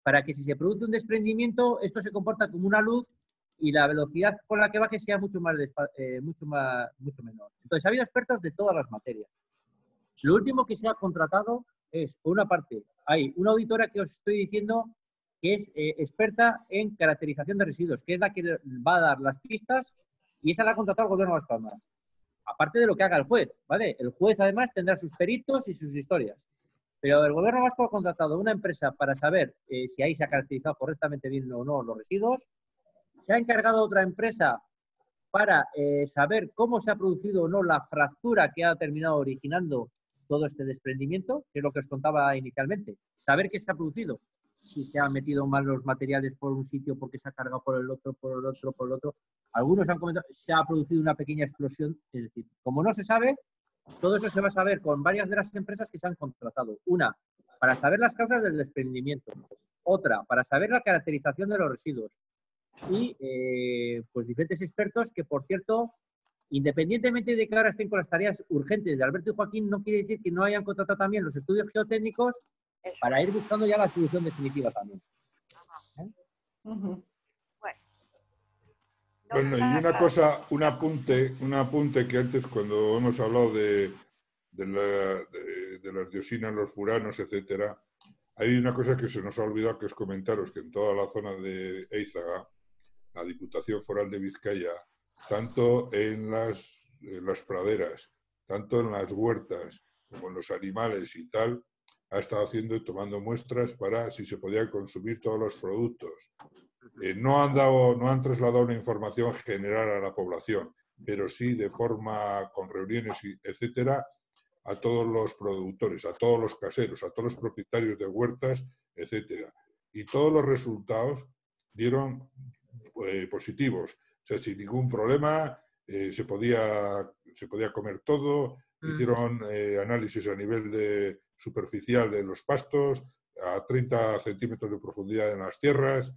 para que si se produce un desprendimiento, esto se comporta como una luz y la velocidad con la que baje sea mucho menor. Entonces, ha habido expertos de todas las materias. Lo último que se ha contratado es, por una parte, hay una auditora que os estoy diciendo que es experta en caracterización de residuos, que es la que va a dar las pistas, y esa la ha contratado el Gobierno de Las Palmas. Aparte de lo que haga el juez, ¿vale? El juez, además, tendrá sus peritos y sus historias. Pero el Gobierno vasco ha contratado una empresa para saber si ahí se ha caracterizado correctamente bien o no los residuos. Se ha encargado otra empresa para saber cómo se ha producido o no la fractura que ha terminado originando todo este desprendimiento, que es lo que os contaba inicialmente. Saber qué se ha producido. Si se han metido mal los materiales por un sitio, porque se ha cargado por el otro, por el otro, por el otro. Algunos han comentado, se ha producido una pequeña explosión. Es decir, como no se sabe, todo eso se va a saber con varias de las empresas que se han contratado. Una, para saber las causas del desprendimiento. Otra, para saber la caracterización de los residuos. Y pues diferentes expertos que, por cierto, independientemente de que ahora estén con las tareas urgentes de Alberto y Joaquín, no quiere decir que no hayan contratado también los estudios geotécnicos para ir buscando ya la solución definitiva también. Bueno, y una cosa, un apunte que antes cuando hemos hablado de las dioxinas, los furanos, etcétera, hay una cosa que se nos ha olvidado que es comentaros, que en toda la zona de Éizaga, la Diputación Foral de Vizcaya, tanto en las praderas, tanto en las huertas, como en los animales y tal, ha estado haciendo y tomando muestras para si se podían consumir todos los productos. No han trasladado una información general a la población, pero sí de forma, con reuniones, etcétera, a todos los productores, a todos los caseros, a todos los propietarios de huertas, etcétera. Y todos los resultados dieron positivos. O sea, sin ningún problema, se podía comer todo. Hicieron análisis a nivel superficial de los pastos, a 30 centímetros de profundidad en las tierras.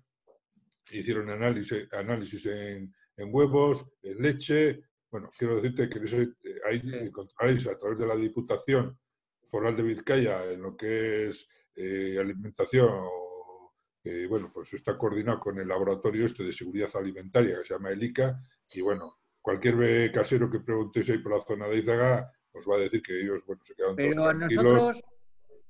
Hicieron análisis en huevos, en leche. Bueno, quiero decirte que ahí encontraréis a través de la Diputación Foral de Vizcaya en lo que es alimentación, bueno, pues está coordinado con el laboratorio de seguridad alimentaria que se llama ELICA, y bueno, cualquier casero que preguntéis ahí por la zona de Éizaga os va a decir que ellos, bueno, se quedan todos tranquilos.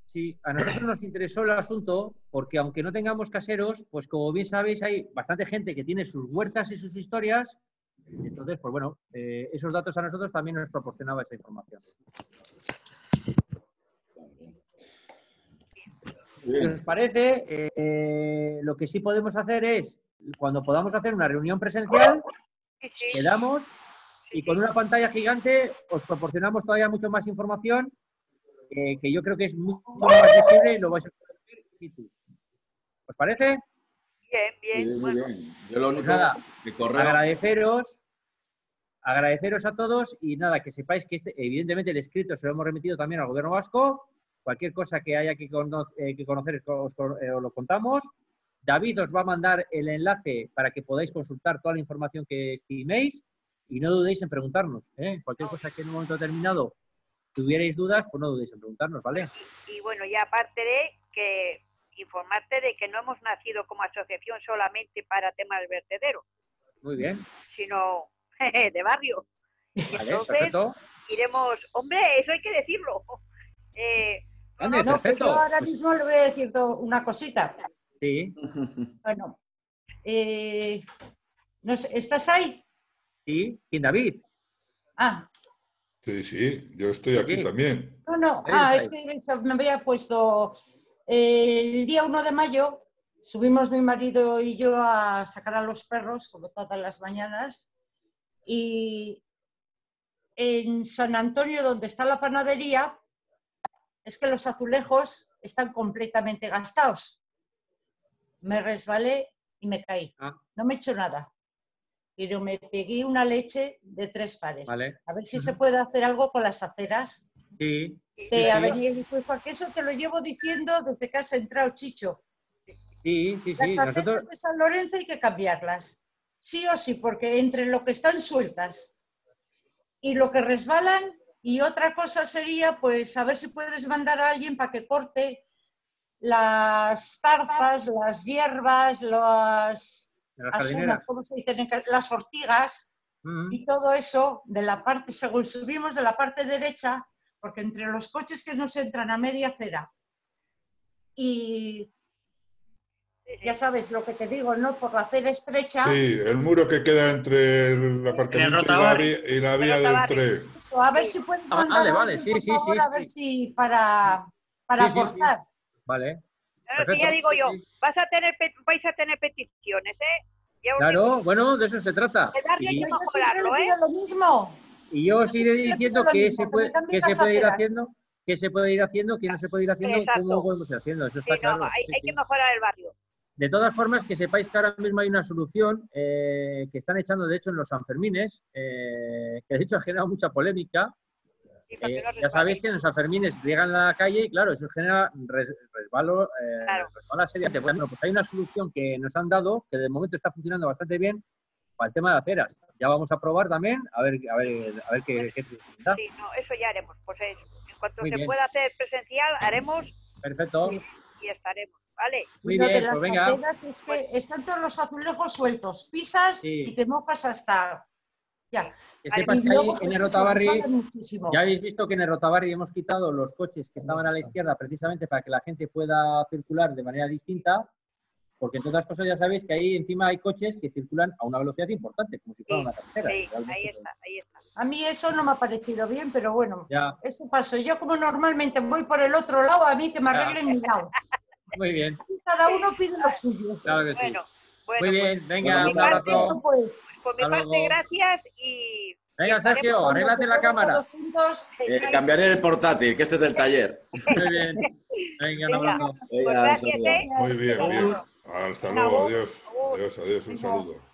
Sí, a nosotros nos interesó el asunto porque aunque no tengamos caseros, pues como bien sabéis hay bastante gente que tiene sus huertas y sus historias, entonces pues bueno, esos datos a nosotros también nos proporcionaba esa información. Si os parece, lo que sí podemos hacer es, cuando podamos hacer una reunión presencial, quedamos y con una pantalla gigante os proporcionamos todavía mucho más información que yo creo que es mucho más visible y lo vais a poder ver y tú. ¿Os parece? Bien. Muy bien. Yo lo único pues nada, que correo... agradeceros a todos y nada, que sepáis que evidentemente el escrito se lo hemos remitido también al Gobierno vasco. Cualquier cosa que haya que conocer os lo contamos. David os va a mandar el enlace para que podáis consultar toda la información que estiméis y no dudéis en preguntarnos. Cualquier cosa que en un momento determinado tuvierais dudas, pues no dudéis en preguntarnos, ¿vale? Y bueno, ya aparte de que informarte de que no hemos nacido como asociación solamente para temas vertederos. Muy bien. Sino de barrio. Vale, entonces perfecto. iremos, hombre, eso hay que decirlo. Ande, no, perfecto. pero yo ahora mismo le voy a decir una cosita. Sí. Bueno, no sé, ¿estás ahí? Sí, ¿quién, David? Ah. Sí, yo estoy aquí también. No, es que me había puesto el día 1 de mayo, subimos mi marido y yo a sacar a los perros, como todas las mañanas, y en San Antonio, donde está la panadería, es que los azulejos están completamente gastados. Me resbalé y me caí. No me he hecho nada. Pero me pegué una leche de 3 pares. Vale. A ver si se puede hacer algo con las aceras. Sí. De Avenida Guipúzcoa, que eso te lo llevo diciendo desde que has entrado, Chicho. Sí. Las aceras de San Lorenzo hay que cambiarlas. Sí o sí, porque entre lo que están sueltas y lo que resbalan, y otra cosa sería, pues, a ver si puedes mandar a alguien para que corte las zarzas, las hierbas, las asunas, ¿cómo se dicen? Las ortigas y todo eso de la parte, según subimos de la parte derecha, porque entre los coches que nos entran a media acera y ya sabes lo que te digo, ¿no? Por la acera estrecha. Sí, el muro que queda entre el aparcamiento y la vía del tren. Eso, a ver si puedes mandar a alguien, por favor, a ver si para cortar. Vale. Sí, ya digo yo, vais a tener peticiones, Claro, bueno, de eso se trata. Lo mismo. Y yo os iré diciendo qué se puede ir haciendo. qué se puede ir haciendo, qué no se puede ir haciendo, Exacto. cómo podemos ir haciendo. Eso está Sí, claro. hay Sí. que mejorar el barrio. De todas formas, que sepáis que ahora mismo hay una solución que están echando, de hecho, en los Sanfermines, que de hecho ha generado mucha polémica. Sí, para que no Ya resbale. sabéis que en los Sanfermines llegan a la calle y, claro, eso genera resbala seriamente. Bueno, pues hay una solución que nos han dado, que de momento está funcionando bastante bien, para el tema de aceras. Ya vamos a probar también, a ver qué solución da. Sí, no, eso ya haremos. Pues eso. En cuanto Muy se bien. pueda hacer presencial, haremos Perfecto. Sí. y estaremos. ¿Vale? Muy Lo de bien, las pues venga. aceras es que están todos los azulejos sueltos, pisas Sí. y te mojas hasta... Ya. Que Vale, sepas Y que ahí luego en pues, el eso, Rotabarri, resbala muchísimo. ya habéis visto que en el Rotabarri hemos quitado los coches que estaban a la izquierda precisamente para que la gente pueda circular de manera distinta, porque entre otras cosas ya sabéis que ahí encima hay coches que circulan a una velocidad importante, como si fuera una carretera. Sí, Realmente, ahí está, ahí está. A mí eso no me ha parecido bien, pero bueno, Ya, eso pasó. Yo como normalmente voy por el otro lado, a mí que me Ya. arreglen mi lado. muy bien, Y cada uno pide lo suyo. claro que sí. Bueno, Muy bien, pues, venga, por un mi parte, abrazo. Pues, por mi Hasta parte, luego. gracias y... Venga, y Sergio, estaremos- arréglate la cámara. todos juntos. Cambiaré el portátil, que este es del taller. Muy bien, venga, un abrazo. Pues Venga, un gracias, saludo. Muy bien, bien. Agur. Hasta Venga, luego, agur. adiós. Agur. Adiós, adiós, un Venga. saludo.